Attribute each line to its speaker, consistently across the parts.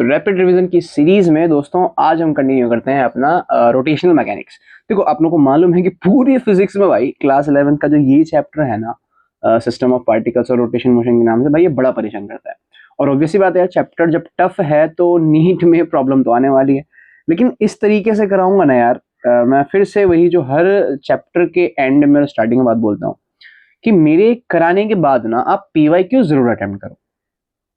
Speaker 1: तो rapid revision की series में दोस्तों आज हम कंटिन्यू करते हैं अपना रोटेशनल मैकेनिक्स। देखो आप लोगों को मालूम है कि पूरी फिजिक्स में भाई क्लास 11 का जो ये चैप्टर है ना, सिस्टम ऑफ पार्टिकल्स और रोटेशन मोशन के नाम से, भाई ये बड़ा परेशान करता है। और ऑब्वियसली बात है यार, चैप्टर जब टफ है तो नीट में प्रॉब्लम तो आने वाली है, लेकिन इस तरीके से कराऊंगा ना यार, मैं फिर से वही जो हर चैप्टर के एंड में स्टार्टिंग में बात बोलता हूँ कि मेरे कराने के बाद ना आप पीवाईक्यू जरूर अटेम्प्ट करो।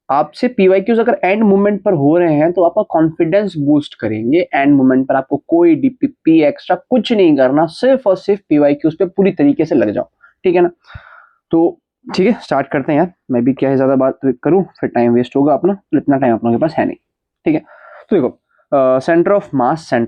Speaker 1: आपसे पीवाईक्यूज अगर एंड मोमेंट पर हो रहे हैं तो आपका कॉन्फिडेंस बूस्ट करेंगे। एंड मोमेंट पर आपको कोई डीपीपी एक्स्ट्रा कुछ नहीं करना, सिर्फ और सिर्फ पीवाईक्यूज पे पूरी तरीके से लग जाओ, ठीक है ना। तो ठीक है, स्टार्ट करते हैं यार। मैं भी क्या है ज्यादा बात करूं फिर टाइम वेस्ट होगा अपना, इतना टाइम अपनों के पास है नहीं, ठीक है। तो देखो, centre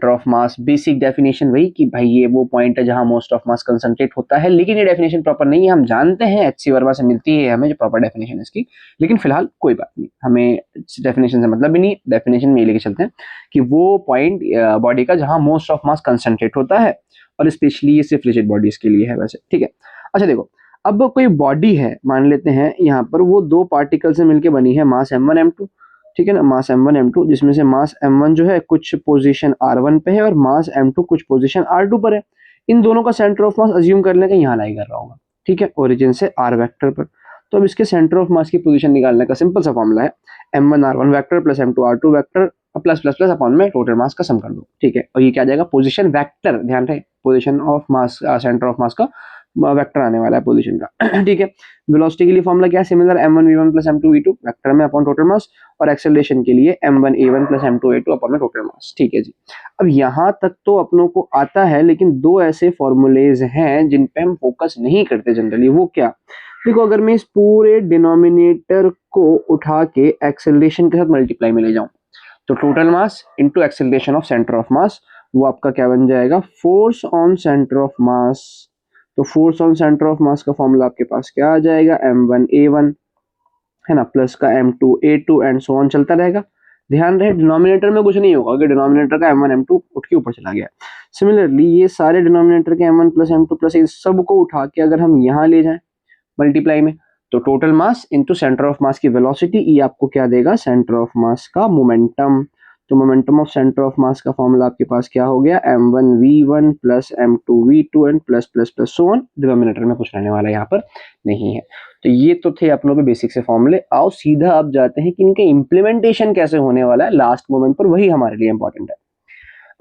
Speaker 1: of mass basic definition वही कि भाई ये वो पॉइंट है जहां मोस्ट ऑफ मास कंसंट्रेट होता है, लेकिन ये डेफिनेशन प्रॉपर नहीं है, हम जानते हैं एचसी वर्मा से मिलती है हमें जो प्रॉपर डेफिनेशन इसकी, लेकिन फिलहाल कोई बात नहीं, हमें डेफिनेशन से मतलब भी नहीं, डेफिनेशन में लेके चलते हैं कि वो पॉइंट बॉडी का जहां मोस्ट ऑफ मास कंसंट्रेट होता है, और स्पेशली ये सिर्फ रिजिड बॉडीज के लिए है वैसे, ठीक है। अच्छा देखो, अब कोई बॉडी है, मान लेते हैं यहाँ पर वो दो पार्टिकल से मिलकर बनी है, मास m1 m2, ठीक है ना, मास m1 m2, जिसमें से मास m1 जो है कुछ पोजीशन r1 पे है और मास m2 कुछ पोजीशन r2 पर है। इन दोनों का सेंटर ऑफ मास अज्यूम कर लें कि यहाँ लाई कर रहा होगा, ठीक है, ओरिजिन से r वेक्टर पर। तो अब इसके सेंटर ऑफ मास की पोजीशन निकालने का सिंपल सा फॉर्मूला है m1 r1 vector plus m2 r2 vector plus plus plus upon में टोटल मास का सम कर दो, ठीक है। और ये क्या आ जाएगा, पोजीशन वेक्टर, ध्यान रहे position of mass, centre of mass का वेक्टर आने वाला है पोजीशन का, ठीक है। वेलोसिटी के लिए फॉर्मूला क्या है, similar m1 v1 plus m2 v2 vector में अपॉन टोटल मास, और एक्सेलरेशन के लिए m1 a1 plus m2 a2 upon में टोटल मास, ठीक है जी। अब यहाँ तक तो अपनों को आता है, लेकिन दो ऐसे फॉर्मूलेज हैं जिन पे हम फोकस नहीं करते जनरली। वो क्या, देखो अगर मैं इस पूरे डिनोमिनेटर को उठा के एक्सेलरेशन के साथ मल्टीप्लाई में ले जाऊं तो total mass into acceleration of centre of mass, वो आपका क्या बन जाएगा, force on centre of mass. तो force on centre of mass का फॉर्मूला आपके पास क्या आ जाएगा, m1 a1 है ना, प्लस का m2 a2 and so on चलता रहेगा। ध्यान रहे डिनोमिनेटर में कुछ नहीं होगा, अगर डिनोमिनेटर का m1 m2 उठ के ऊपर चला गया। सिमिलरली ये सारे डिनोमिनेटर के m1 प्लस m2 प्लस इस सब को उठा के अगर हम यहाँ ले जाएं मल्टीप्लाई में, तो total mass into centre of मास की वेलोसिटी, ये आपको क्या देगा, सेंटर ऑफ मास का मोमेंटम। तो momentum of centre of mass का फॉर्मूला आपके पास क्या हो गया, m1 v1 plus m2 v2 and plus plus plus so on. Denominator में कुछ रहने वाला यहाँ पर नहीं है। तो ये तो थे अपनों के बेसिक से फॉर्मूले। आओ सीधा अब जाते हैं कि इनके इम्प्लीमेंटेशन कैसे होने वाला है लास्ट मोमेंट पर, वही हमारे लिए इंपॉर्टेंट है।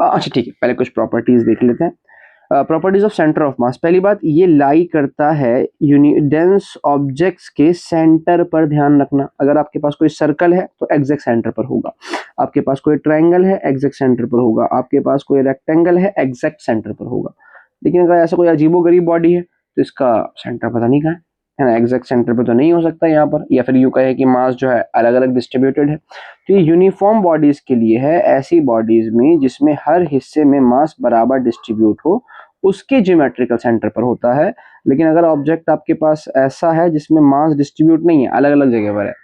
Speaker 1: अच्छा ठीक है, पहले कुछ प्रॉपर्टीज देख लेते हैं। प्रॉपर्टीज ऑफ सेंटर ऑफ मास, पहली बात ये लाई करता है डेंस ऑब्जेक्ट्स के सेंटर पर। ध्यान रखना, अगर आपके पास कोई सर्कल है तो एग्जैक्ट सेंटर पर होगा, आपके पास कोई ट्रायंगल है एग्जैक्ट सेंटर पर होगा, आपके पास कोई रेक्टेंगल है एग्जैक्ट सेंटर पर होगा। लेकिन अगर ऐसा कोई अजीबोगरीब बॉडी है तो इसका सेंटर पता नहीं कहाँ है ना, एग्जैक्ट सेंटर पर तो नहीं हो सकता यहाँ पर। या फिर यूं कहे कि मास जो है अलग अलग डिस्ट्रीब्यूटेड है। तो ये यूनिफॉर्म बॉडीज के लिए है, ऐसी बॉडीज में जिसमें हर हिस्से में मास बराबर डिस्ट्रीब्यूट हो, उसके ज्योमेट्रिकल सेंटर पर होता है। लेकिन अगर ऑब्जेक्ट आपके पास ऐसा है जिसमें मास डिस्ट्रीब्यूट नहीं है, अलग अलग जगह पर है,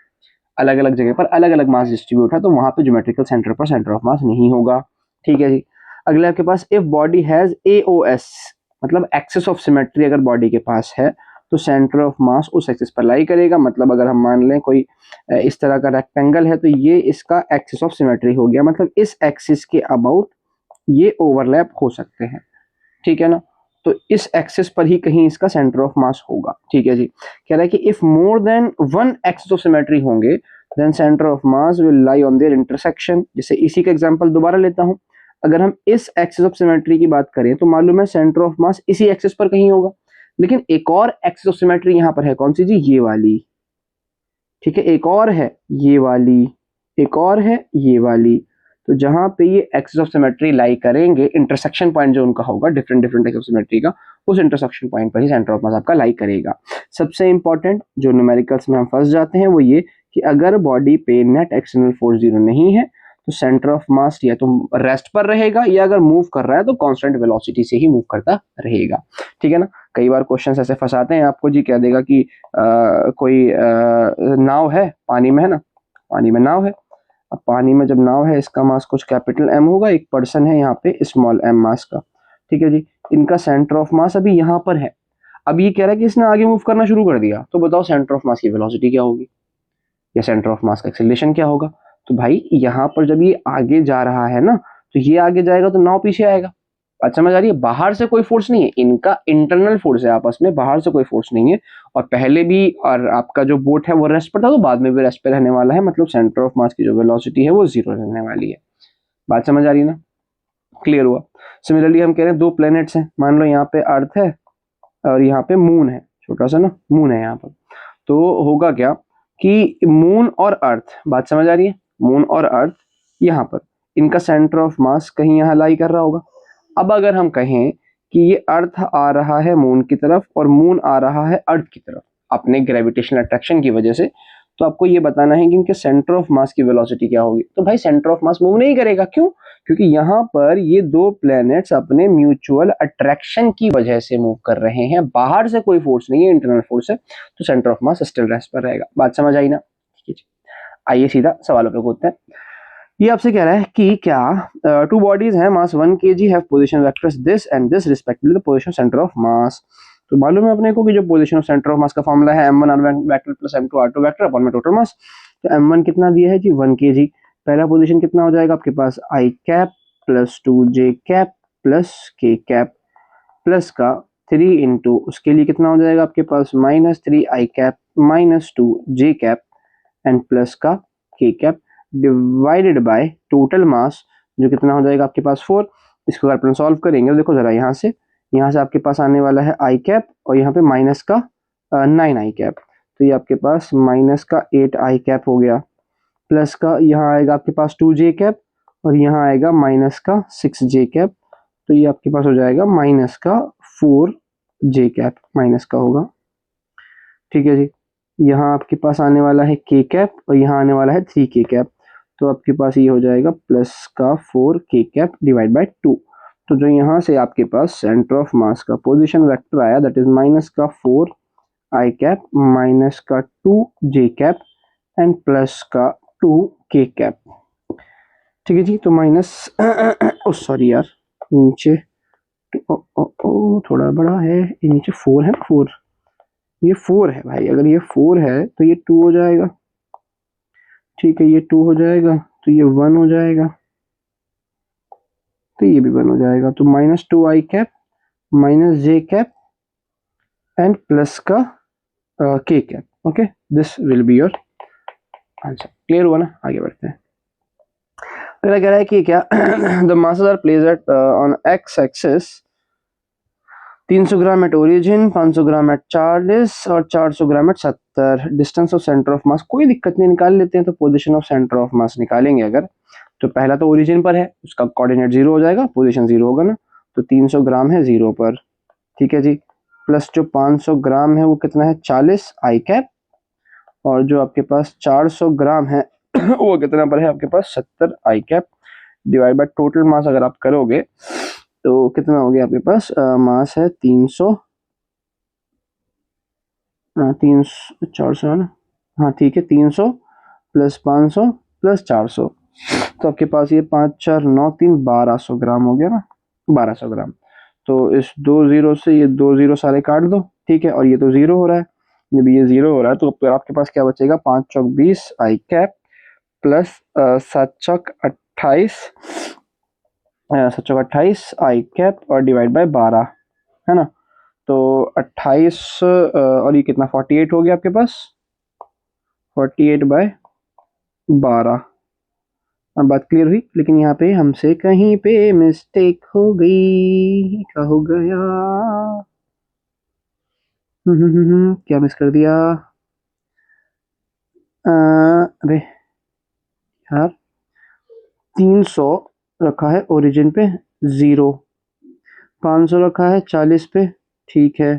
Speaker 1: अलग अलग जगह पर अलग अलग मास डिस्ट्रीब्यूट है, तो वहां पे ज्योमेट्रिकल सेंटर पर सेंटर ऑफ मास नहीं होगा, ठीक है जी। अगले आपके पास इफ बॉडी हैज एओएस, मतलब एक्सिस ऑफ सिमेट्री अगर बॉडी के पास है तो सेंटर ऑफ मास उस एक्सिस पर लाई करेगा। मतलब अगर हम मान लें कोई इस तरह का रेक्टेंगल है तो ये इसका एक्सिस ऑफ सिमेट्री हो गया, मतलब इस एक्सिस के अबाउट ये ओवरलैप हो सकते हैं, ठीक है ना। तो इस एक्सिस पर ही कहीं इसका सेंटर ऑफ मास होगा, ठीक है जी। कह रहा है कि if more than one axis of symmetry होंगे then centre of mass will lie on their intersection. जैसे इसी का एग्जांपल दोबारा लेता हूं, अगर हम इस एक्सिस ऑफ सिमेट्री की बात करें तो मालूम है सेंटर ऑफ मास इसी एक्सिस पर कहीं होगा, लेकिन एक और एक्सिस ऑफ सिमेट्री यहां पर है, कौन सी जी, ये वाली, ठीक है। एक और है ये वाली, एक और है ये वाली। तो जहां पे ये एक्सिस ऑफ सिमेट्री लाई करेंगे, इंटरसेक्शन पॉइंट जो उनका होगा different different axis of symmetry का, उस इंटरसेक्शन पॉइंट पर ही सेंटर ऑफ मास आपका लाई करेगा। सबसे इंपॉर्टेंट जो न्यूमेरिकल्स में हम फंस जाते हैं वो ये कि अगर बॉडी पे नेट एक्सटर्नल फोर्स 0 नहीं है तो सेंटर ऑफ मास या तो रेस्ट पर रहेगा, या अगर मूव कर रहा है तो कांस्टेंट वेलोसिटी से ही मूव करता रहेगा, ठीक है ना। कई बार क्वेश्चंस ऐसे फंसाते हैं आपको जी, कह देगा कि कोई नाव है पानी में, है ना, पानी में नाव है। अब पानी में जब नाव है, इसका मास कुछ कैपिटल एम होगा, एक पर्सन है यहाँ पे स्मॉल एम मास का, ठीक है जी। इनका सेंटर ऑफ मास अभी यहाँ पर है। अब ये कह रहा है कि इसने आगे मूव करना शुरू कर दिया, तो बताओ सेंटर ऑफ मास की वेलोसिटी क्या होगी या सेंटर ऑफ मास का एक्सेलरेशन क्या होगा। तो भाई यहाँ पर जब ये आगे जा रहा है ना, तो ये आगे जाएगा तो नाव पीछे आएगा। अच्छा समझ आ रही है? बाहर से कोई फोर्स नहीं है, इनका इंटरनल फोर्स है आपस में, बाहर से कोई फोर्स नहीं है। और पहले भी और आपका जो बोट है वो रेस्ट पर था, तो बाद में भी रेस्ट पे रहने वाला है, मतलब सेंटर ऑफ मास की जो वेलोसिटी है वो जीरो रहने वाली है। बात समझ आ रही है ना? क्लियर हुआ? सिमिलरली हम कह रहे हैं दो प्लैनेट्स हैं, मान लो यहाँ पे अर्थ है और यहाँ पे मून है, छोटा सा ना मून है यहाँ पर। तो होगा क्या कि मून और अर्थ, बात समझ आ रही है? मून और अर्थ यहाँ पर, इनका सेंटर ऑफ मास कहीं यहाँ लाई कर रहा होगा। अब अगर हम कहें कि ये अर्थ आ रहा है मून की तरफ और मून आ रहा है अर्थ की तरफ अपने ग्रेविटेशनल अट्रैक्शन की वजह से, तो आपको ये बताना है कि इनके सेंटर ऑफ मास की वेलोसिटी क्या होगी। तो भाई सेंटर ऑफ मास मूव नहीं करेगा, क्यों? क्योंकि यहाँ पर ये दो प्लैनेट्स अपने म्यूचुअल अट्रैक्शन की वजह से मूव कर रहे हैं, बाहर से कोई फोर्स नहीं है, इंटरनल फोर्स है, तो centre of mass still rest पर रहेगा। बात समझ आई ना? ठीक है, आइए सीधा सवालों पे कूदते हैं। ये आपसे कह रहा है कि क्या टू बॉडीज हैं मास 1 kg have position vectors this and this respectively the position centre of mass. तो मालूम है अपने को कि जो position of centre of mass का फॉर्मूला है m1 vector plus m2 r2 vector upon में टोटल मास। तो m1 कितना दिया है जी 1 kg। पहला पोजीशन कितना हो जाएगा आपके पास i cap plus 2j cap plus k cap plus का 3 इंटू उसके लिए कितना हो जाएगा आपके पास -3 i cap -2j cap and plus का k cap divided by total मास, जो कितना हो जाएगा आपके पास 4। इसको अगर अपन सॉल्व करेंगे तो देखो जरा यहाँ से आपके पास आने वाला है आई कैप और यहाँ पे माइनस का 9 आई कैप, तो ये आपके पास माइनस का 8 आई कैप हो गया, प्लस का यहाँ आएगा आपके पास 2j कैप और यहाँ आएगा माइनस का 6j कैप, तो ये आपके पास हो जाएगा माइनस का 4j कैप माइनस का होगा। ठीक है जी, यहाँ आपके पास आने वाला है k कैप और यहाँ आने वाला है 3k कैप, तो आपके पास ये हो जाएगा प्लस का 4k कैप डिवाइड बाय 2। तो जो यहाँ से आपके पास सेंटर ऑफ मास का पोजीशन वेक्टर आया दैट इज माइनस का 4 i कैप माइनस का 2j कैप एंड प्लस का 2k कैप। ठीक है जी, तो माइनस ओ सॉरी यार, नीचे थोड़ा बड़ा है, ये नीचे 4 है, 4 ये 4 है भाई, अगर ये 4 है तो ये 2 हो जाएगा। ठीक है, ये 2 हो जाएगा तो ये 1 हो जाएगा, तो ये भी 1 हो जाएगा, तो -2i cap minus j cap and plus का k cap. Okay, this will be your answer. Clear हुआ ना? आगे बढ़ते हैं। अगला कह रहा है कि क्या the masses are placed at on x axis 300 gram at origin, 500 gram at 40 और 400 gram at 70। Distance of centre of mass कोई दिक्कत नहीं, निकाल लेते हैं। तो position of centre of mass निकालेंगे अगर, तो पहला तो ओरिजिन पर है, उसका कोऑर्डिनेट 0 हो जाएगा, पोजीशन 0 होगा ना, तो 300 ग्राम है 0 पर। ठीक है जी, प्लस जो 500 ग्राम है वो कितना है 40 आई कैप, और जो आपके पास 400 ग्राम है वो कितना पर है आपके पास 70 I cap, divide by total mass अगर आप करोगे तो कितना हो गया आपके पास मास है 300 300 400 है ना, हाँ ठीक है, 300 प्लस 500 प्लस 400, तो आपके पास ये 5 4 9 3 1200 ग्राम हो गया ना, 1200 ग्राम। तो इस 2 जीरो से ये 2 जीरो सारे काट दो, ठीक है, और ये तो 0 हो रहा है, जब ये 0 हो रहा है तो फिर आपके पास क्या बचेगा 5 चौक 20 आई कैप प्लस 7 चौक 28 7 चौक 28 आई कैप और डिवाइड बाय 12, है ना, तो 28 और ये कितना 48 हो गया आपके पास, 48 बाय 12। अब बात क्लियर हुई, लेकिन यहाँ पे हमसे कहीं पे मिस्टेक हो गई, क्या हो गया? क्या मिस कर दिया? अरे यार, 300 रखा है ओरिजिन पे 0, 500 रखा है 40 पे, ठीक है,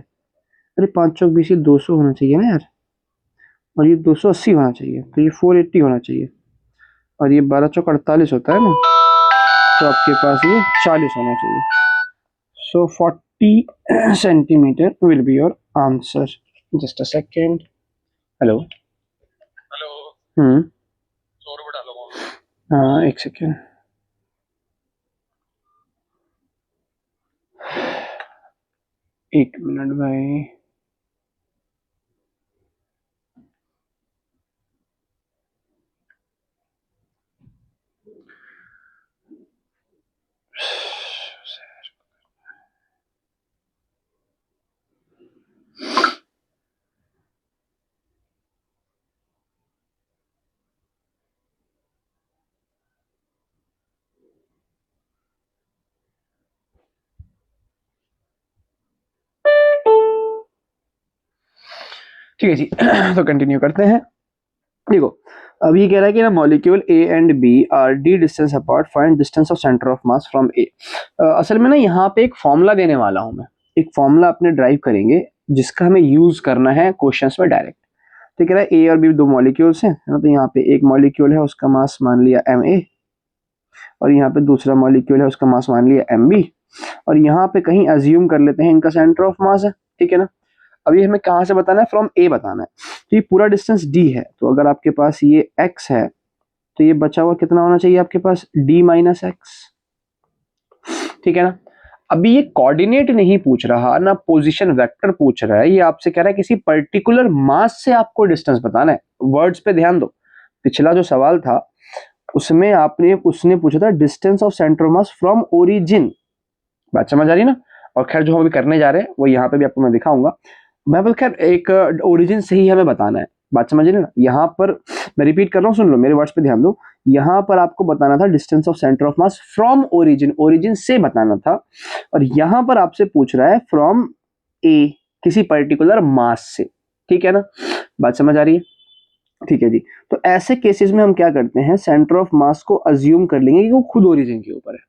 Speaker 1: अरे 5 चौक 20 200 होना चाहिए ना यार, और ये 280 होना चाहिए, तो ये 480 होना चाहिए, और ये 12 चौक 48 होता है ना, तो आपके पास ये 40 होना चाहिए। So 40 centimetre will be your answer. Just a second. Hello
Speaker 2: hello,
Speaker 1: hmm
Speaker 2: 100 रुपये डालो।
Speaker 1: हाँ एक सेकेंड, एक मिनट भाई। ठीक है जी। तो कंटिन्यू करते हैं। देखो अब ये कह रहा है कि ना molecule A and B are D distance apart, find distance of centre of mass from A. असल में ना यहाँ पे एक फॉर्मूला देने वाला हूँ मैं, एक फॉर्मूला अपने ड्राइव करेंगे जिसका हमें यूज करना है क्वेश्चंस में डायरेक्ट। तो कह रहा है ए और बी दो मॉलिक्यूल्स हैं है ना, तो यहाँ पे एक मॉलिक्यूल है उसका मास मान लिया एम ए, और यहाँ पे दूसरा मॉलिक्यूल है उसका मास मान लिया एम बी, और यहाँ पे कहीं अज्यूम कर लेते हैं इनका सेंटर ऑफ मास है, ठीक है ना। अब ये हमें कहाँ से बताना है, फ्रॉम ए बताना है। तो ये पूरा डिस्टेंस डी है, तो अगर आपके पास ये एक्स है तो ये बचा हुआ कितना होना चाहिए आपके पास, डी माइनस एक्स, ठीक है ना। अभी ये कोऑर्डिनेट नहीं पूछ रहा ना पोजीशन वेक्टर पूछ रहा है, ये आपसे कह रहा है किसी पर्टिकुलर मास से आपको डिस्टेंस बताना है। वर्ड्स पे ध्यान दो, पिछला जो सवाल था उसमें उसने पूछा था distance of centre of mass from origin. बात समझ आ रही ना। और खैर जो हम अभी करने जा रहे हैं वो यहाँ पे भी आपको मैं दिखाऊंगा। मैं बोल खैर एक ओरिजिन से ही हमें बताना है, बात समझ रही ना। यहाँ पर मैं रिपीट कर रहा हूँ, सुन लो मेरे वर्ड्स पे ध्यान दो। यहाँ पर आपको बताना था distance of centre of mass from origin, origin से बताना था, और यहाँ पर आपसे पूछ रहा है फ्रॉम ए, किसी पर्टिकुलर मास से, ठीक है ना। बात समझ आ रही है, ठीक है जी। तो ऐसे केसेस में हम क्या करते हैं, सेंटर ऑफ मास को अज्यूम कर लेंगे कि वो खुद ओरिजिन के ऊपर है।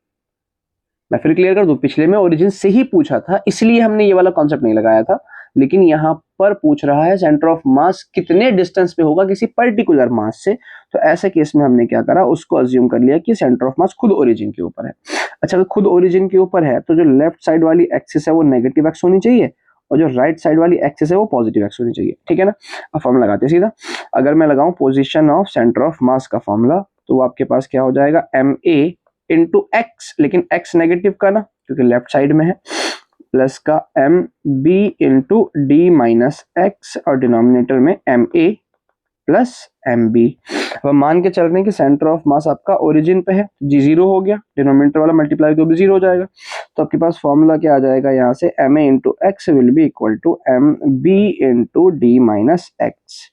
Speaker 1: मैं फिर क्लियर कर दूं, पिछले में ओरिजिन से ही पूछा था इसलिए हमने ये वाला कॉन्सेप्ट नहीं लगाया था, लेकिन यहाँ पर पूछ रहा है सेंटर ऑफ मास कितने डिस्टेंस पे होगा किसी पर्टिकुलर मास से। तो ऐसे केस में हमने क्या करा, उसको अज्यूम कर लिया कि सेंटर ऑफ मास खुद ओरिजिन के ऊपर है। अच्छा, अगर खुद ओरिजिन के ऊपर है तो जो लेफ्ट साइड वाली एक्सिस है वो नेगेटिव एक्स होनी चाहिए, और जो राइट साइड वाली एक्सिस है वो पॉजिटिव एक्स होनी चाहिए, ठीक है ना। अब फॉर्मूला लगाते हैं सीधा। अगर मैं लगाऊं position of centre of mass का फॉर्मूला, तो वो आपके पास क्या हो जाएगा, एम ए इंटू एक्स, लेकिन एक्स नेगेटिव का ना क्योंकि लेफ्ट साइड में है, प्लस का M B into D minus X, और डिनोमिनेटर में M A plus M B. अब मान के चल रहे हैं कि सेंटर ऑफ मास आपका ओरिजिन पे है, जी जीरो हो गया, डिनोमिनेटर वाला मल्टीप्लाई तो भी जीरो हो जाएगा। तो आपके पास फॉर्मूला क्या आ जाएगा यहाँ से, M A into X will be equal to M B into D minus X.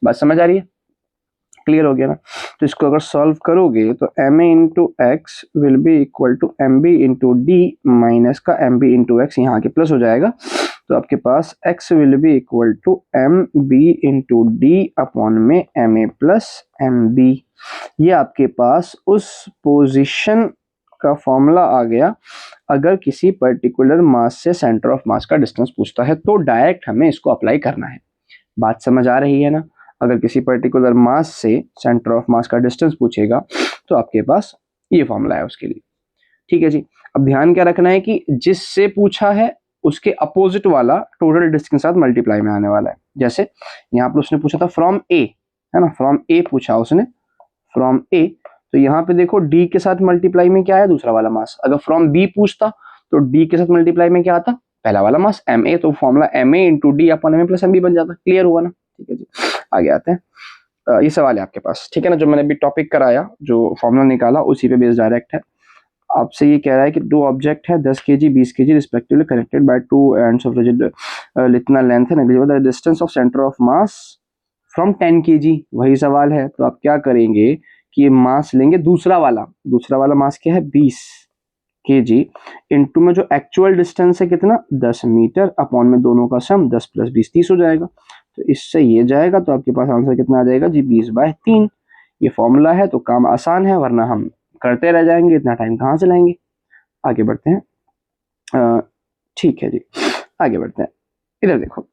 Speaker 1: बात समझ आ रही है, क्लियर हो गया ना। तो इसको अगर सॉल्व करोगे तो M A into X will be equal to M B into D minus का एम बी इंटू एक्स, यहाँ के प्लस हो जाएगा। तो आपके पास x will be equal to M B into D upon में M A plus M B. ये आपके पास उस पोजीशन का फॉर्मूला आ गया अगर किसी पर्टिकुलर मास से सेंटर ऑफ मास का डिस्टेंस पूछता है तो डायरेक्ट हमें इसको अप्लाई करना है। बात समझ आ रही है ना। अगर किसी पर्टिकुलर मास से सेंटर ऑफ मास का डिस्टेंस पूछेगा तो आपके पास ये फॉर्मूला है उसके लिए, ठीक है जी। अब ध्यान क्या रखना है कि जिससे पूछा है उसके अपोजिट वाला टोटल डिस्टेंस के साथ मल्टीप्लाई में आने वाला है। जैसे यहाँ पर उसने पूछा था फ्रॉम ए, है ना, फ्रॉम ए पूछा उसने, फ्रॉम ए, तो यहाँ पे देखो डी के साथ मल्टीप्लाई में क्या है, दूसरा वाला मास। अगर फ्रॉम बी पूछता तो डी के साथ मल्टीप्लाई में क्या आता, पहला वाला मास एम ए, तो formula M A into D upon M A plus M B बन जाता। क्लियर हुआ ना, ठीक है जी। आगे आते हैं। ये सवाल है आपके पास, ठीक है ना, जो मैंने अभी टॉपिक कराया, जो फॉर्मूला निकाला उसी पे बेस्ड डायरेक्ट है। आपसे ये कह रहा है कि दो ऑब्जेक्ट है 10 kg 20 kg respectively connected by two ends of rigid इतना लेंथ है negligible, the distance of centre of mass from 10 kg, वही सवाल है। तो आप क्या करेंगे कि ये मास लेंगे दूसरा वाला मास क्या है 20 kg, इनटू में जो एक्चुअल डिस्टेंस है कितना 10 मीटर, अपॉन में दोनों का सम 10 प्लस 20 30 हो जाएगा। तो इससे ये जाएगा तो आपके पास आंसर कितना आ जाएगा जी 20/3। ये फॉर्मूला है तो काम आसान है, वरना हम करते रह जाएंगे, इतना टाइम कहाँ से लाएंगे। आगे बढ़ते हैं, ठीक है जी, आगे बढ़ते हैं। इधर देखो,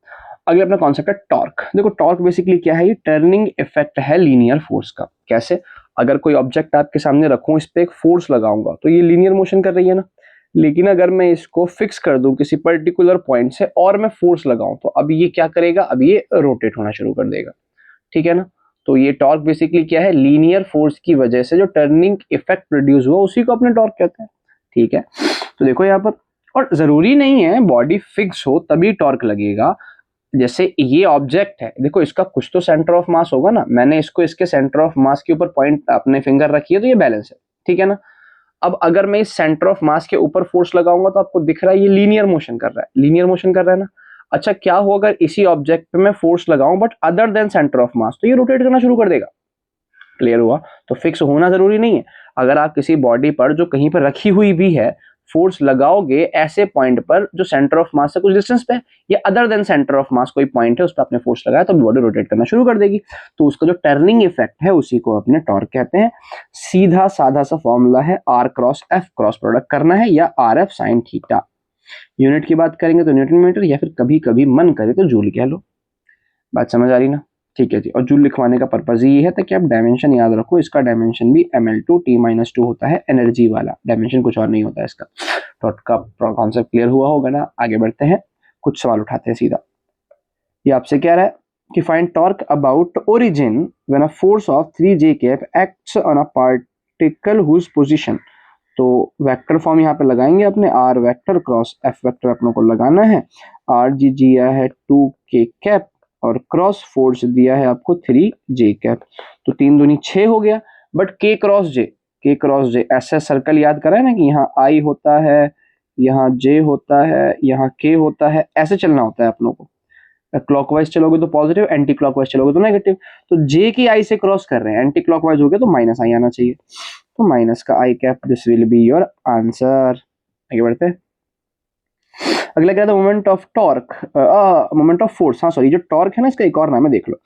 Speaker 1: अगला अपना कॉन्सेप्ट है टॉर्क। देखो टॉर्क बेसिकली क्या है, ये टर्निंग इफेक्ट है लीनियर फोर्स का। कैसे, अगर कोई ऑब्जेक्ट आपके सामने रखूं, इस पे एक फोर्स लगाऊंगा तो ये लीनियर मोशन कर रही है ना, लेकिन अगर मैं इसको फिक्स कर दूं किसी पर्टिकुलर पॉइंट से और मैं फोर्स लगाऊं तो अब ये क्या करेगा, अब ये रोटेट होना शुरू कर देगा, ठीक है ना। तो ये टॉर्क बेसिकली क्या है, लीनियर फोर्स की वजह से जो टर्निंग इफेक्ट प्रोड्यूस हुआ उसी को अपने टॉर्क कहते हैं, ठीक है। तो देखो यहाँ पर, और जरूरी नहीं है बॉडी फिक्स हो तभी टॉर्क लगेगा। जैसे ये ऑब्जेक्ट है, देखो इसका कुछ तो सेंटर ऑफ मास होगा ना, मैंने इसको इसके सेंटर ऑफ मास के ऊपर पॉइंट अपने फिंगर रखी है तो ये बैलेंस है, ठीक है ना। अब अगर मैं इस सेंटर ऑफ मास के ऊपर फोर्स लगाऊंगा तो आपको दिख रहा है ये लीनियर मोशन कर रहा है, लीनियर मोशन कर रहा है ना। अच्छा, क्या हो अगर इसी ऑब्जेक्ट पे मैं फोर्स लगाऊं but other than centre of mass, तो ये रोटेट करना शुरू कर देगा। क्लियर हुआ। तो फिक्स होना जरूरी नहीं है, अगर आप किसी बॉडी पर जो कहीं पर रखी हुई भी है फोर्स लगाओगे ऐसे पॉइंट पर जो सेंटर ऑफ मास से कुछ डिस्टेंस पे है, या other than centre of mass कोई पॉइंट है उस पर आपने फोर्स लगाया तो बॉडी रोटेट करना शुरू कर देगी। तो उसका जो टर्निंग इफेक्ट है उसी को अपने टॉर्क कहते हैं। सीधा साधा सा फॉर्मूला है, R cross F, cross product करना है, या R F sine theta. Unit की बात करेंगे तो न्यूटन मीटर, या फिर कभी कभी मन करे तो जूल कह लो। बात समझ आ रही ना? ठीक है जी। और जूल लिखवाने का पर्पज ये है ताकि आप डायमेंशन याद रखो। इसका डायमेंशन भी ml2t-2 होता है, एनर्जी वाला डायमेंशन, कुछ और नहीं होता है इसका। तो का कॉन्सेप्ट क्लियर हुआ होगा ना? आगे बढ़ते हैं, कुछ सवाल उठाते हैं सीधा। ये आपसे कह रहा है कि find torque about origin when a force of 3j cap acts on a particle whose position. तो वेक्टर फॉर्म यहाँ पे लगाएंगे अपने, R vector cross F vector अपनों को लगाना है। आर जी दिया है 2k कैप और क्रॉस फोर्स दिया है आपको 3j कैप। तो 3 दूनी 6 हो गया, बट k क्रॉस जे ऐसा सर्कल याद करा है ना कि यहाँ I होता है, यहाँ j होता है, यहाँ k होता है, ऐसे चलना होता है अपनों को। क्लॉकवाइज चलोगे तो पॉजिटिव, एंटी क्लॉकवाइज चलोगे तो नेगेटिव। तो j की I से क्रॉस कर रहे हैं, एंटी क्लॉकवाइज हो गया तो माइनस I आना चाहिए। तो माइनस का I cap, this will be your answer. आगे बढ़ते हैं। अगला क्या था? Moment of torque, moment of force. हाँ सॉरी, जो टॉर्क है ना इसका एक और नाम है, देख लो।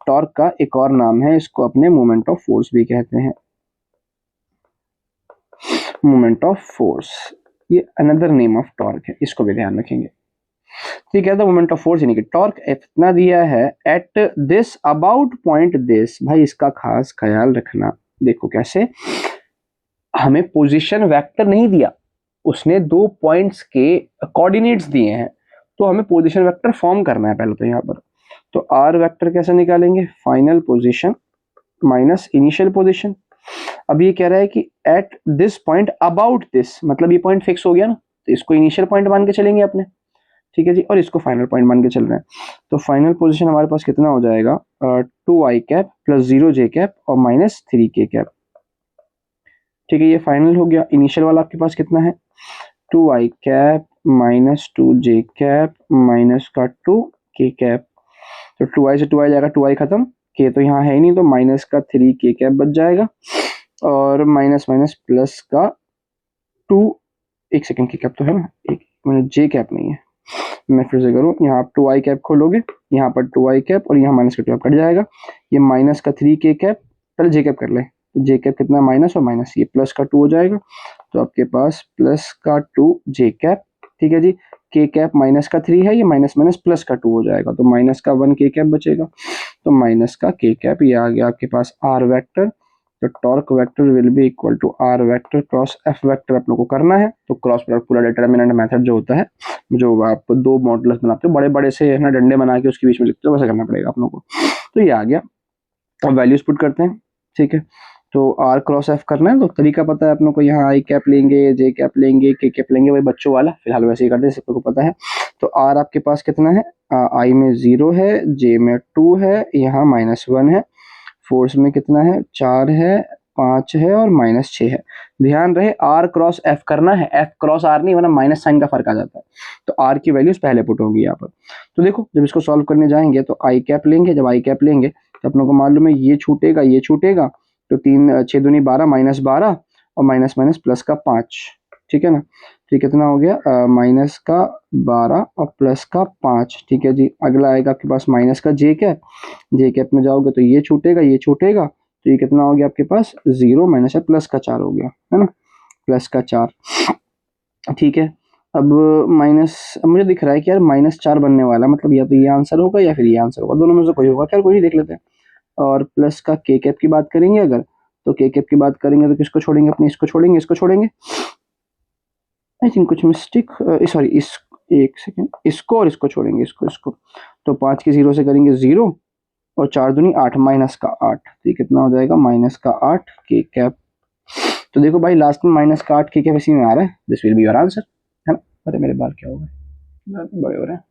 Speaker 1: टॉर्क का एक और नाम है, इसको अपने मोमेंट ऑफ फोर्स भी कहते हैं। मोमेंट ऑफ फोर्स, ये अनदर नेम ऑफ टॉर्क है, इसको भी ध्यान रखेंगे। ठीक है, तो मोमेंट ऑफ फोर्स यानी कि टॉर्क इतना दिया है at this about point this. भाई इसका खास ख्याल रखना। देखो कैसे, हमें पोजीशन वेक्टर नहीं दिया, उसने 2 पॉइंट्स के कोऑर्डिनेट्स दिए हैं, तो हमें पोजीशन वेक्टर फॉर्म करना है पहले तो यहाँ पर। तो आर वेक्टर कैसे निकालेंगे? Final position minus initial position. अब ये कह रहा है कि at this point about this, मतलब ये पॉइंट फिक्स हो गया ना, तो इसको इनिशियल पॉइंट मान के चलेंगे अपने। ठीक है जी, और इसको फाइनल पॉइंट मान के चल रहे हैं। तो फाइनल पोजीशन हमारे पास कितना हो जाएगा? 2i cap plus 0j cap और माइनस 3k कैप। ठीक है, ये फाइनल हो गया। इनिशियल वाला आपके पास कितना है? 2i cap minus 2j cap minus का 2k कैप। तो 2i से 2i जाएगा, 2i खत्म, k तो यहाँ है ही नहीं, तो माइनस का 3k कैप बच जाएगा, और माइनस माइनस प्लस का 2, एक सेकंड, की कैप तो है ना, एक मिनट, j कैप नहीं है, मैं फिर से करूँ। यहाँ आप 2i कैप खोलोगे, यहाँ पर 2i कैप और यहाँ माइनस का 2 कट जाएगा, ये माइनस का 3k कैप, पहले j कैप कर ले। तो j कैप कितना? माइनस और माइनस, ये प्लस का 2 हो जाएगा, तो आपके पास प्लस का 2j कैप। ठीक है जी, k कैप माइनस का 3 है, ये माइनस माइनस प्लस का 2 हो जाएगा, तो माइनस का 1k कैप बचेगा, तो माइनस का k कैप। ये आ गया आपके पास r वेक्टर। तो torque vector will be equal to r vector cross f vector अपने को करना है। तो क्रॉस प्रोडक्ट पूरा डिटरमिनेंट मेथड जो होता है, जो आप 2 मॉडुलस बनाते हो बड़े बड़े से है ना, डंडे बना के उसके बीच में लिखते हो, वैसा करना पड़ेगा अपनों को। तो ये आ गया, अब वैल्यूज पुट करते हैं। ठीक है, तो r क्रॉस f करना है, तो तरीका पता है अपनों को, यहाँ i कैप लेंगे, j कैप लेंगे, k कैप लेंगे, वही बच्चों वाला, फिलहाल वैसे ही करते हैं, सबको पता है। तो r आपके पास कितना है? i में 0 है, j में 2 है, यहाँ -1 है, फोर्स में कितना है? 4 है, 5 है और -6 है। ध्यान रहे r क्रॉस f करना है, f क्रॉस r नहीं, वरना माइनस साइन का फर्क आ जाता है। तो r की वैल्यूज पहले पुट होंगी यहाँ पर। तो देखो, जब इसको सॉल्व करने जाएंगे तो i कैप लेंगे, जब i कैप लेंगे तो अपनों को मालूम है ये छूटेगा, ये छूटेगा, तो 3 6 दूनी 12 माइनस 12 और माइनस माइनस प्लस का 5। ठीक है ना, तो ये कितना हो गया? माइनस का 12 और प्लस का 5। ठीक है जी, अगला आएगा आपके पास माइनस का j कैप। j कैप में जाओगे तो ये छूटेगा, ये छूटेगा, तो ये कितना हो गया आपके पास? 0 माइनस है प्लस का 4 हो गया, है ना, प्लस का 4। ठीक है, अब माइनस, अब मुझे दिख रहा है कि यार -4 बनने वाला, मतलब या तो ये आंसर होगा या फिर ये आंसर होगा, दोनों में से कोई होगा। खैर कोई नहीं, देख लेते हैं। और प्लस का k कैप की बात करेंगे अगर, तो k कैप की बात करेंगे तो किसको छोड़ेंगे अपने? इसको छोड़ेंगे, इसको छोड़ेंगे, आई थिंक कुछ मिस्टेक, सॉरी, इस, एक सेकेंड, इसको और इसको छोड़ेंगे, इसको। तो 5 की 0 से करेंगे 0 और 4 दूनी 8, माइनस का 8, तो ये कितना हो जाएगा? माइनस का 8 k कैप। तो देखो भाई, लास्ट में माइनस का 8 k कैप इसी में आ रहा है, this will be your answer, है ना। अरे मेरे बाल क्या हो गए, बड़े हो रहे हैं।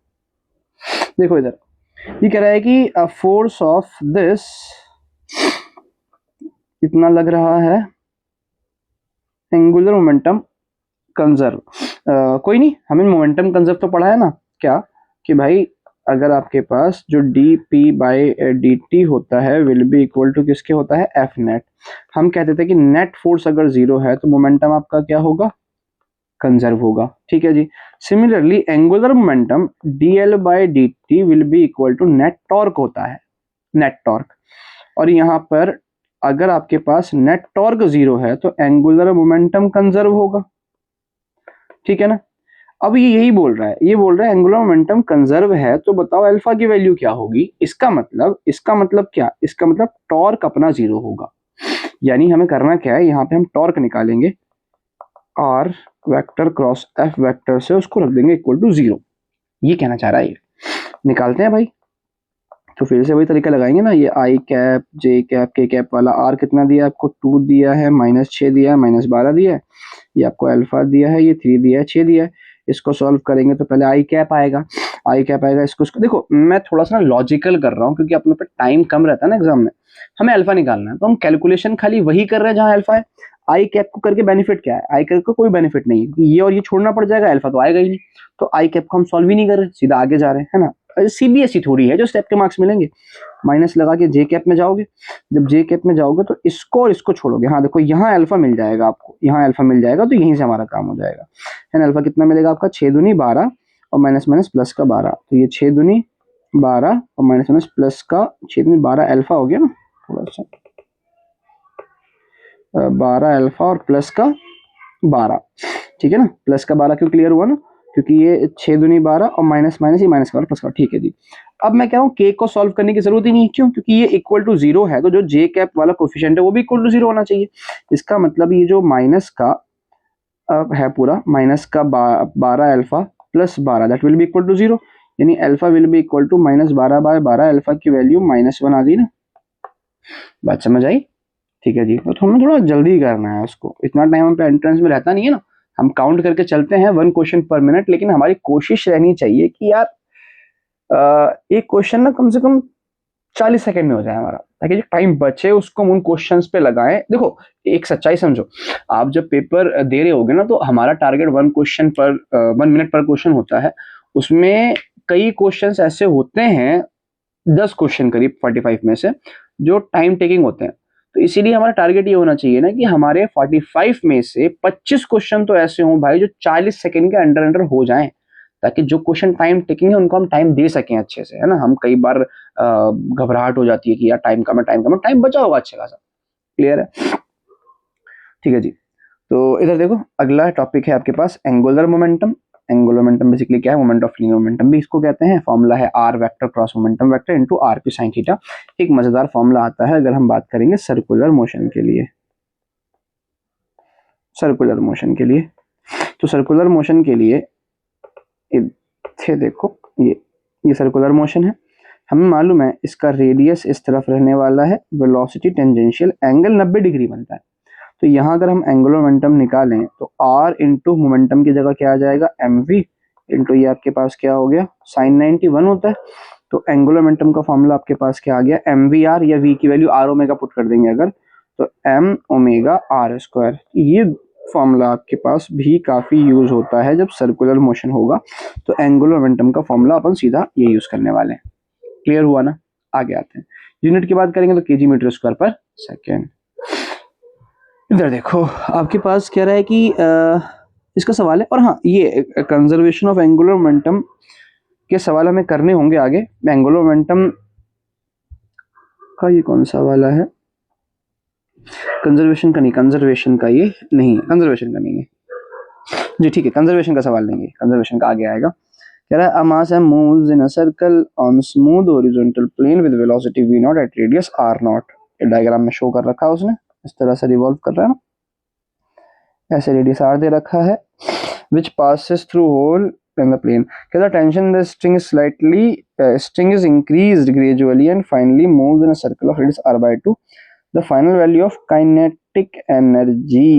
Speaker 1: देखो इधर, ये कह रहा है कि फोर्स ऑफ दिस इतना लग रहा है, एंगुलर मोमेंटम कंजर्व। कोई नहीं, हमें मोमेंटम कंजर्व तो पढ़ा है ना, क्या कि भाई अगर आपके पास जो dp/dt होता है विल बी इक्वल टू किसके होता है? F net. हम कहते थे कि नेट फोर्स अगर 0 है तो मोमेंटम आपका क्या होगा? कंजर्व होगा। ठीक है जी। Similarly angular momentum dl/dt will be equal to net torque होता है, नेट टॉर्क। और यहाँ पर अगर आपके पास नेट टॉर्क 0 है तो एंगुलर मोमेंटम कंजर्व होगा। ठीक है ना। अब ये यही बोल रहा है, ये बोल रहा है एंगुलर मोमेंटम कंजर्व है, तो बताओ अल्फा की वैल्यू क्या होगी। इसका मतलब क्या, इसका मतलब टॉर्क अपना 0 होगा। यानी हमें करना क्या है, यहाँ पे हम टॉर्क निकालेंगे, R vector cross F vector से उसको रख देंगे इक्वल टू 0। ये कहना चाह रहा है, ये निकालते हैं भाई। तो फिर से वही तरीका लगाएंगे ना, ये आई कैप जे कैप के कैप वाला। आर कितना दिया आपको, 2 दिया है, -6 दिया है, -12 दिया है। ये आपको अल्फा दिया है, ये 3 दिया है, 6 दिया है। इसको सॉल्व करेंगे तो पहले आई कैप आएगा, इसको देखो मैं थोड़ा सा लॉजिकल कर रहा हूँ क्योंकि अपने पे टाइम कम रहता है ना एग्जाम में, हमें अल्फा निकालना है, तो हम कैलकुलेशन खाली वही कर रहे हैं जहाँ अल्फा है। आई कैप को करके बेनिफिट क्या है, आई कैप को कोई बेनिफिट नहीं है, ये और ये छोड़ना पड़ जाएगा, अल्फा तो आएगा ही नहीं। तो आई कैप को हम सॉल्व ही नहीं कर रहे, सीधा आगे जा रहे हैं, है ना। सीबीएसई थोड़ी है जो स्टेप के मार्क्स मिलेंगे। माइनस लगा के जे कैप में जाओगे, जब जे कैप में जाओगे तो इसको और इसको छोड़ोगे। हाँ देखो यहाँ अल्फा मिल जाएगा आपको, यहाँ अल्फा मिल जाएगा, तो यहीं से हमारा काम हो जाएगा, है ना। अल्फा कितना मिलेगा आपका, 6 दूनी 12 और माइनस माइनस प्लस का 12, तो ये 6 दूनी 12 और माइनस माइनस प्लस का 6 दूनी 12 अल्फा हो गया ना। थोड़ा सा 12 अल्फा और प्लस का 12, ठीक है ना। प्लस का 12 क्यों क्लियर हुआ ना, क्योंकि ये 6 दूनी 12 और माइनस माइनस ही माइनस का प्लस का, ठीक है जी। अब मैं कह रहा हूँ के को सॉल्व करने की जरूरत ही नहीं, क्यों, क्योंकि ये इक्वल टू 0 है, तो जो जे कैप वाला कोफिशिएंट है वो भी इक्वल टू 0 होना चाहिए। इसका मतलब ये जो माइनस का है पूरा, माइनस का 12 alpha plus 12 that will be equal to 0, यानी alpha will be equal to -12/12। Alpha की वैल्यू -1 आ गई ना। बात समझ आई। ठीक है जी। तो हमें थोड़ा जल्दी करना है उसको, इतना टाइम हम पे एंट्रेंस में रहता नहीं है ना। हम काउंट करके चलते हैं 1 क्वेश्चन पर मिनट, लेकिन हमारी कोशिश रहनी चाहिए कि यार एक क्वेश्चन ना कम से कम 40 सेकंड में हो जाए हमारा, ताकि जो टाइम बचे उसको हम उन क्वेश्चंस पे लगाएं। देखो एक सच्चाई समझो, आप जब पेपर दे रहे होगे ना तो हमारा टारगेट 1 मिनट पर क्वेश्चन होता है। उसमें कई क्वेश्चंस ऐसे होते हैं, 10 क्वेश्चन करीब 45 में से, जो टाइम टेकिंग होते हैं। तो इसीलिए हमारा टारगेट ये होना चाहिए ना कि हमारे 45 में से 25 क्वेश्चन तो ऐसे हों भाई जो 40 सेकंड के अंडर अंडर हो जाएं, ताकि जो क्वेश्चन टाइम टेकिंग है उनको हम टाइम दे सकें अच्छे से, है ना। हम कई बार घबराहट हो जाती है कि यार टाइम कम है, टाइम बचा होगा अच्छे खासा। क्लियर है। ठीक है जी। तो इधर देखो अगला टॉपिक है आपके पास angular momentum. Angular momentum basically क्या है, मोमेंट ऑफ लीनियर मोमेंटम भी इसको कहते हैं। फॉर्मूला है R vector cross momentum vector into R P sine theta. एक मजेदार फॉर्मूला आता है अगर हम बात करेंगे सर्कुलर मोशन के लिए, सर्कुलर मोशन के लिए। तो सर्कुलर मोशन के लिए थे देखो, ये सर्कुलर मोशन है, हमें मालूम है इसका रेडियस इस तरफ रहने वाला है, वेलोसिटी टेंजेंशियल, एंगल 90 डिग्री बनता है। तो यहाँ अगर हम एंगुलर मोमेंटम निकालें तो r इंटू मोमेंटम की जगह क्या आ जाएगा, mv इंटू ये आपके पास क्या हो गया sin 91 होता है। तो एंगुलर मोमेंटम का फॉर्मूला आपके पास क्या आ गया, mvr, या v की वैल्यू r ओमेगा पुट कर देंगे अगर, तो m ओमेगा r स्क्वायर। ये फॉर्मूला आपके पास भी काफी यूज होता है जब सर्कुलर मोशन होगा, तो एंगुलर मोमेंटम का फॉर्मूला अपन सीधा ये यूज करने वाले हैं। क्लियर हुआ ना। आगे आते हैं, यूनिट की बात करेंगे तो केजी मीटर स्क्वायर पर सेकेंड। इधर देखो आपके पास कह रहा है कि इसका सवाल है, और हाँ ये कंजर्वेशन ऑफ एंगुलर मोमेंटम के सवाल हमें करने होंगे आगे। एंगुलर मोमेंटम का ये कौन सा वाला है, कंजर्वेशन का नहीं, कंजर्वेशन का ये नहीं, कंजर्वेशन का नहीं है जी। ठीक है, कंजर्वेशन का सवाल नहीं है, कंजर्वेशन का आगे आएगा। कह रहा है a mass M moves in a circle on smooth horizontal plane with velocity v naught at radius r naught. ये डायग्राम में शो कर रखा है उसने, इस तरह से रिवॉल्व कर रहा है ना, ऐसे रेडियस r दे रखा है, which passes through hole in the plane. कहता है tension in the string is increased gradually and finally moves in a circle of radius r/2. The final value of kinetic energy,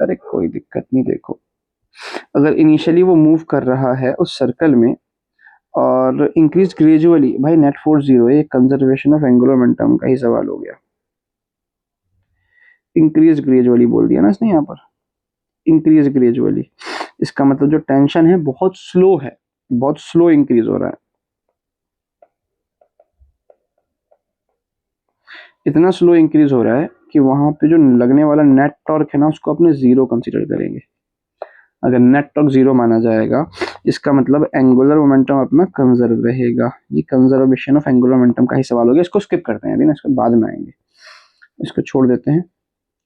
Speaker 1: अरे कोई दिक्कत नहीं, देखो अगर इनिशियली वो मूव कर रहा है उस सर्कल में और इंक्रीज ग्रेजुअली, भाई नेट फोर्स 0 है, कंजर्वेशन ऑफ एंगुलर मोमेंटम का ही सवाल हो गया। इंक्रीज ग्रेजुअली बोल दिया ना इसने यहाँ पर, इंक्रीज ग्रेजुअली, इसका मतलब जो टेंशन है बहुत स्लो है, बहुत स्लो इंक्रीज हो रहा है। इतना स्लो इंक्रीज हो रहा है कि वहां पे जो लगने वाला नेट टॉर्क है ना उसको अपने 0 कंसीडर करेंगे। अगर नेट टॉर्क 0 माना जाएगा, इसका मतलब एंगुलर मोमेंटम अपना कंजर्व रहेगा। ये कंजर्वेशन ऑफ एंगुलर मोमेंटम का ही सवाल हो गया। इसको स्किप करते हैं अभी ना, इसको बाद में आएंगे, इसको छोड़ देते हैं।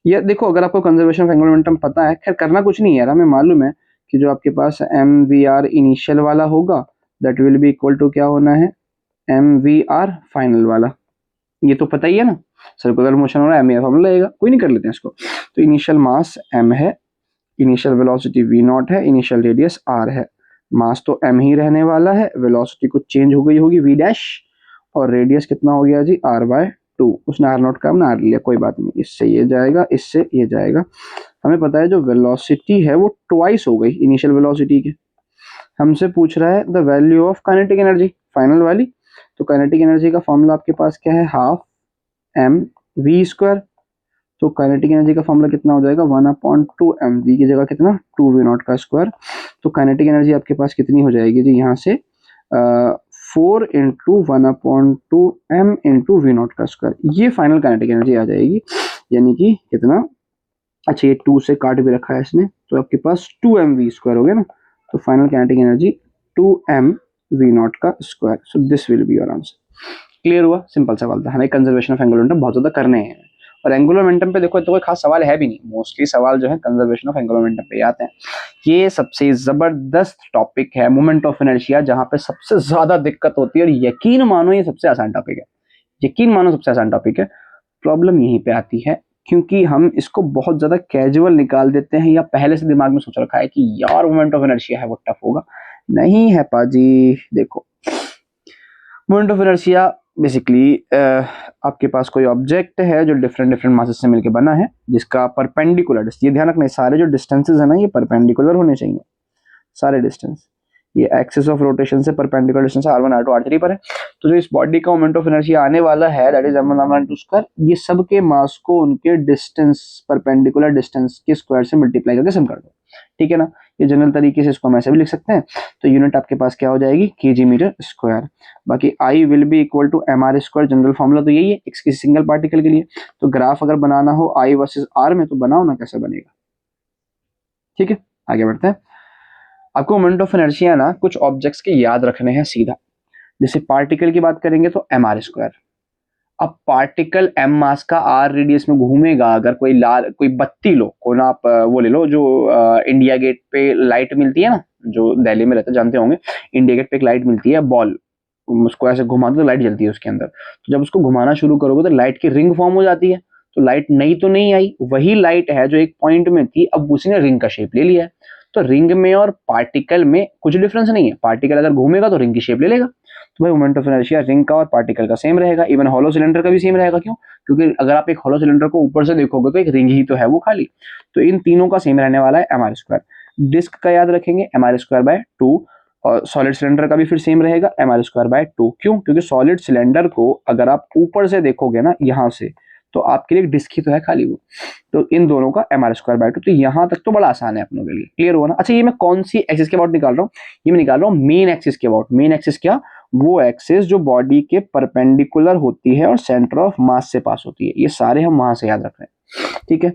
Speaker 1: ये देखो, अगर आपको कंजर्वेशन ऑफ एंगुलर मोमेंटम पता है, खैर करना कुछ नहीं है यार, हमें मालूम है कि जो आपके पास एम वी आर इनिशियल वाला होगा that will be equal to क्या होना है, एम वी आर फाइनल वाला। ये तो पता ही है ना, सर्कुलर मोशन हो रहा है, एम फॉर्मूला लगेगा, कोई नहीं, कर लेते हैं इसको। तो इनिशियल मास एम है, इनिशियल वेलोसिटी वी नॉट है, इनिशियल रेडियस आर है। मास तो एम ही रहने वाला है, वेलोसिटी कुछ चेंज हो गई होगी वी डैश, और रेडियस कितना हो गया जी, आर बाय 2। उसने आर नॉट का हमने आर लिया, कोई बात नहीं, इससे ये जाएगा, इससे ये जाएगा। हमें पता है जो वेलोसिटी है वो ट्वाइस हो गई इनिशियल वेलोसिटी के। हमसे पूछ रहा है the value of kinetic energy final वाली। तो काइनेटिक एनर्जी का फॉर्मूला आपके पास क्या है, हाफ एम वी स्क्वायर। तो काइनेटिक एनर्जी का फॉर्मूला कितना हो जाएगा, 1/2 एम वी की जगह कितना, 2 वी नॉट का स्क्वायर। तो काइनेटिक एनर्जी आपके पास कितनी हो जाएगी जी, यहाँ से 4 into 1/2 M into V naught का स्क्वायर, ये फाइनल काइनेटिक एनर्जी आ जाएगी। यानी कि कितना, अच्छा ये 2 से काट भी रखा है इसने, तो आपके पास 2 एम वी स्क्वायर हो गया ना। तो final kinetic energy 2 M V naught का square. So this will be your answer. Clear हुआ, सिंपल सवाल था। हमें कंजर्वेशन ऑफ एंगुलर मोमेंटम बहुत ज्यादा करने हैं, और एंगुलर मोमेंटम पे देखो तो कोई खास सवाल है भी नहीं, मोस्टली सवाल जो है कंजर्वेशन ऑफ एंगुलर मोमेंटम पे आते हैं। ये सबसे जबरदस्त टॉपिक है मोमेंट ऑफ इनर्शिया, जहां पे सबसे ज्यादा दिक्कत होती है, और यकीन मानो ये सबसे आसान टॉपिक है, यकीन मानो सबसे आसान टॉपिक है। प्रॉब्लम यहीं पे आती है क्योंकि हम इसको बहुत ज्यादा कैजुअल निकाल देते हैं, या पहले से दिमाग में सोच रखा है कि यार मोमेंट ऑफ इनर्शिया है वो टफ होगा। नहीं है पाजी, देखो मोमेंट ऑफ इनर्शिया बेसिकली आपके पास कोई ऑब्जेक्ट है जो डिफरेंट डिफरेंट मासेस से मिलकर बना है, जिसका परपेंडिकुलर, ये ध्यान रखना सारे जो डिस्टेंसेस है ना ये परपेंडिकुलर होने चाहिए, सारे डिस्टेंस। ये एक्सिस ऑफ रोटेशन से perpendicular distance r1 r2 r3 पर है। तो जो इस बॉडी का मोमेंट ऑफ इनर्शिया आने वाला है that is m1 m1 m2 square, ये सब के मास को उनके डिस्टेंस, परपेंडिकुलर डिस्टेंस के स्क्वायर से मल्टीप्लाई करके सम कर दो, ठीक है ना। ये जनरल तरीके से इसको हम ऐसे भी लिख सकते हैं। तो यूनिट आपके पास क्या हो जाएगी, केजी मीटर स्क्वायर। बाकी I will be equal to M R square, general formula तो यही है किसी सिंगल पार्टिकल के लिए। तो ग्राफ अगर बनाना हो आई वर्सेस आर में, तो बनाओ ना, कैसे बनेगा, ठीक है। आगे बढ़ते हैं। आपको मोमेंट ऑफ इनर्शिया ना कुछ ऑब्जेक्ट्स के याद रखने हैं सीधा। जैसे पार्टिकल की बात करेंगे तो एम आर स्क्वायर। अब पार्टिकल एम मास का आर रेडियस में घूमेगा, अगर कोई लाल कोई बत्ती लो, को ना आप वो ले लो जो इंडिया गेट पे लाइट मिलती है ना, जो दिल्ली में रहते जानते होंगे, इंडिया गेट पे एक लाइट मिलती है बॉल, उसको ऐसे घुमा दो तो लाइट जलती है उसके अंदर। तो जब उसको घुमाना शुरू करोगे तो लाइट की रिंग फॉर्म हो जाती है। तो लाइट नई तो नहीं आई, वही लाइट है जो एक पॉइंट में थी, अब उसने रिंग का शेप ले लिया है। तो रिंग में और पार्टिकल में कुछ डिफरेंस नहीं है, पार्टिकल अगर घूमेगा तो रिंग की शेप ले लेगा। तो भाई मोमेंट ऑफ इनर्शिया रिंग का और पार्टिकल का सेम रहेगा, इवन हॉलो सिलेंडर का भी सेम रहेगा। क्यों? क्योंकि अगर आप एक हॉलो सिलेंडर को ऊपर से देखोगे तो एक रिंग ही तो है वो खाली। तो इन तीनों का सेम रहने वाला है एम आर स्क्वायर। डिस्क का याद रखेंगे एम आर स्क्वायर बाय 2, और सॉलिड सिलेंडर का भी फिर सेम रहेगा एम आर स्क्वायर बाय 2। क्यों? क्योंकि सॉलिड सिलेंडर को अगर आप ऊपर से देखोगे ना यहाँ से, तो आपके लिए डिस्क ही तो है खाली वो। तो इन दोनों का एम आर स्क्वायर बाय 2। तो यहाँ तक तो बड़ा आसान है अपनों के लिए, क्लियर हुआ ना। अच्छा, ये मैं कौन सी एक्सिस के अबाउट निकाल रहा हूँ, ये मैं निकाल रहा हूँ मेन एक्सिस के अबाउट। मेन एक्सिस क्या, वो एक्सिस जो बॉडी के परपेंडिकुलर होती है और सेंटर ऑफ मास से पास होती है। ये सारे हम वहां से याद रख रहे हैं, ठीक है।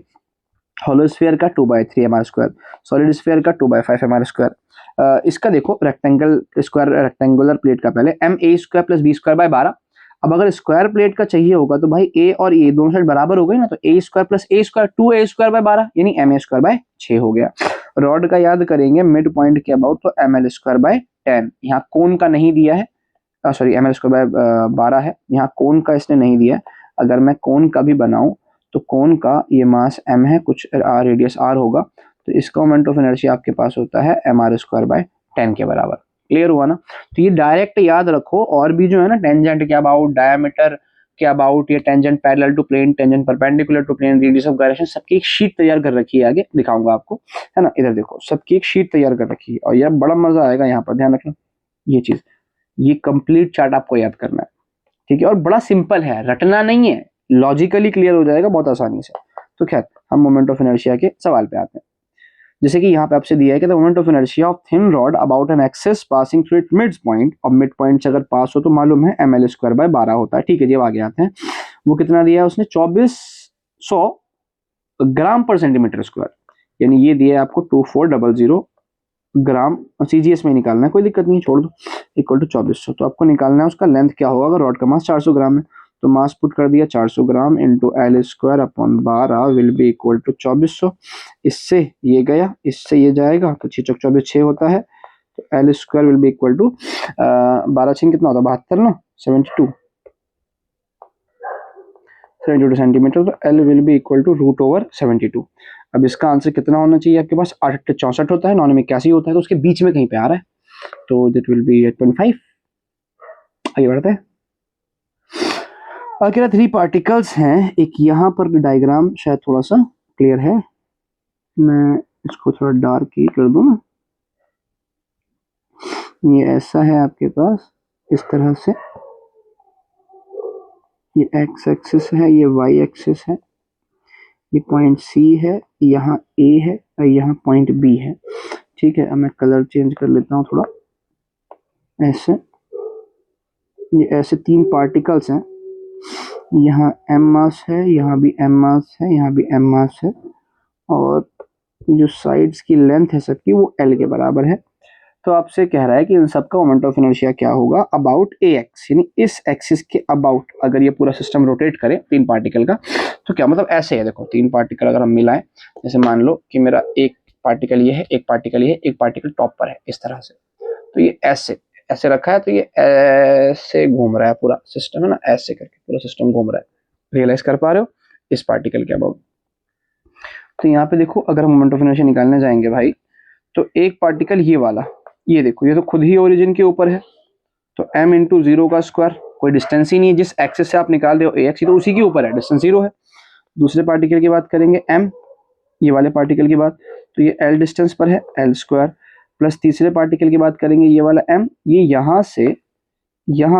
Speaker 1: होलो स्फीयर का 2/3 M R square, solid sphere का 2/5 एम आर स्क्वायर। इसका देखो रेक्टेंगल स्क्वायर, रेक्टेंगुलर प्लेट का पहले M A square plus B square by 12। अब अगर स्क्वायर प्लेट का चाहिए होगा तो भाई ए और ए दोनों साइड बराबर हो गई ना, तो A square plus A square 2a square by 12 यानी एम ए स्क्वायर बाय 6 हो गया। रॉड का याद करेंगे मिड पॉइंट के अबाउट, तो एम एल स्क्वायर बाय 10। यहाँ कोन का नहीं दिया है, sorry M L square by 12 है, यहाँ कोन का इसने नहीं दिया है। अगर मैं कोन का भी बनाऊं तो कोन का ये मास m है, कुछ रेडियस r होगा, तो इसका मोमेंट ऑफ इनर्शिया आपके पास होता है एम आर स्क्वायर बाय 10 के बराबर। क्लियर हुआ ना। तो ये डायरेक्ट याद रखो, और भी जो है ना टेंजेंट के अबाउट, डायमीटर के अबाउट, ये tangent parallel to plane, tangent perpendicular to plane, radius of gyration, सबकी एक शीट तैयार कर रखी है, आगे दिखाऊंगा आपको, है ना। इधर देखो सबकी एक शीट तैयार कर रखी है, और यह बड़ा मजा आएगा यहाँ पर, ध्यान रखना ये चीज, ये कंप्लीट चार्ट आपको याद करना है, ठीक है। और बड़ा सिंपल है, रटना नहीं है, लॉजिकली क्लियर हो जाएगा बहुत आसानी से। तो खैर हम मोमेंट ऑफ इनर्शिया के सवाल पे आते हैं। जैसे कि यहाँ पे आपसे दिया है कि the moment of inertia of thin rod about an axis passing through it mid point, और मिड पॉइंट से अगर पास हो तो मालूम है एम एल स्क्वायर बाय 12 होता है, ठीक है जी। अब आगे आते हैं, वो कितना दिया है उसने, 2400 ग्राम पर सेंटीमीटर स्क्वायर। यानी ये दिया है आपको 2400 ग्राम, और CGS में निकालना है, कोई दिक्कत नहीं है, छोड़ दो, इक्वल टू 2400। तो आपको निकालना है उसका लेंथ क्या होगा। अगर रॉड का मास 400 ग्राम है तो मास पुट कर दिया 400 gram into L square upon 12 will be equal to 2400। इससे ये गया, इससे ये जाएगा, तो 6 चौक 24 6 होता है, तो L square will be equal to 12 6 कितना होता है 72 ना, 72 सेंटीमीटर, तो L will be equal to root over 72। अब इसका आंसर कितना होना चाहिए आपके पास, 8 64 होता है, 9 में 81 होता है, तो उसके बीच में कहीं पे आ रहा है, तो दैट विल बी 8.5। आगे बढ़ते हैं। आगे 3 पार्टिकल्स हैं, एक यहाँ पर डायग्राम शायद थोड़ा सा क्लियर है, मैं इसको थोड़ा डार्क ही कर दूं ना, ये ऐसा है आपके पास इस तरह से, ये एक्स एक्सिस है, ये वाई एक्सिस है, ये पॉइंट सी है, यहाँ ए है और यहाँ पॉइंट बी है। ठीक है, अब मैं कलर चेंज कर लेता हूँ थोड़ा, ऐसे ये ऐसे 3 पार्टिकल्स हैं, यहाँ एम मास है, यहाँ भी एम मास है, यहाँ भी एम मास है, और जो साइड्स की लेंथ है सबकी वो एल के बराबर है। तो आपसे कह रहा है कि इन सब का मोमेंट ऑफ इनर्शिया क्या होगा अबाउट ए एक्स, यानी इस एक्सिस के अबाउट अगर ये पूरा सिस्टम रोटेट करे 3 पार्टिकल का, तो क्या मतलब ऐसे है, देखो 3 पार्टिकल अगर हम मिलाएं, जैसे मान लो कि मेरा एक पार्टिकल ये है, एक पार्टिकल ये है, एक पार्टिकल टॉप पर है, इस तरह से, तो ये ऐसे ऐसे रखा है, तो ये ऐसे घूम रहा है पूरा सिस्टम, है ना, ऐसे करके पूरा सिस्टम घूम रहा है, रियलाइज कर पा रहे हो इस पार्टिकल के अबाउट। तो यहाँ पे देखो अगर हम मोमेंट ऑफ इनर्शिया निकालने जाएंगे भाई, तो एक पार्टिकल ये वाला, ये देखो ये तो खुद ही ओरिजिन के ऊपर है, तो m इंटू 0 का स्क्वायर, कोई डिस्टेंस ही नहीं है, जिस एक्सिस से आप निकाल रहे हो ax, तो उसी के ऊपर है, डिस्टेंस 0 है। दूसरे पार्टिकल की बात करेंगे m, ये वाले पार्टिकल की बात, तो ये l डिस्टेंस पर है, l स्क्वायर, प्लस तीसरे पार्टिकल की बात करेंगे, ये वाला m, ये यहाँ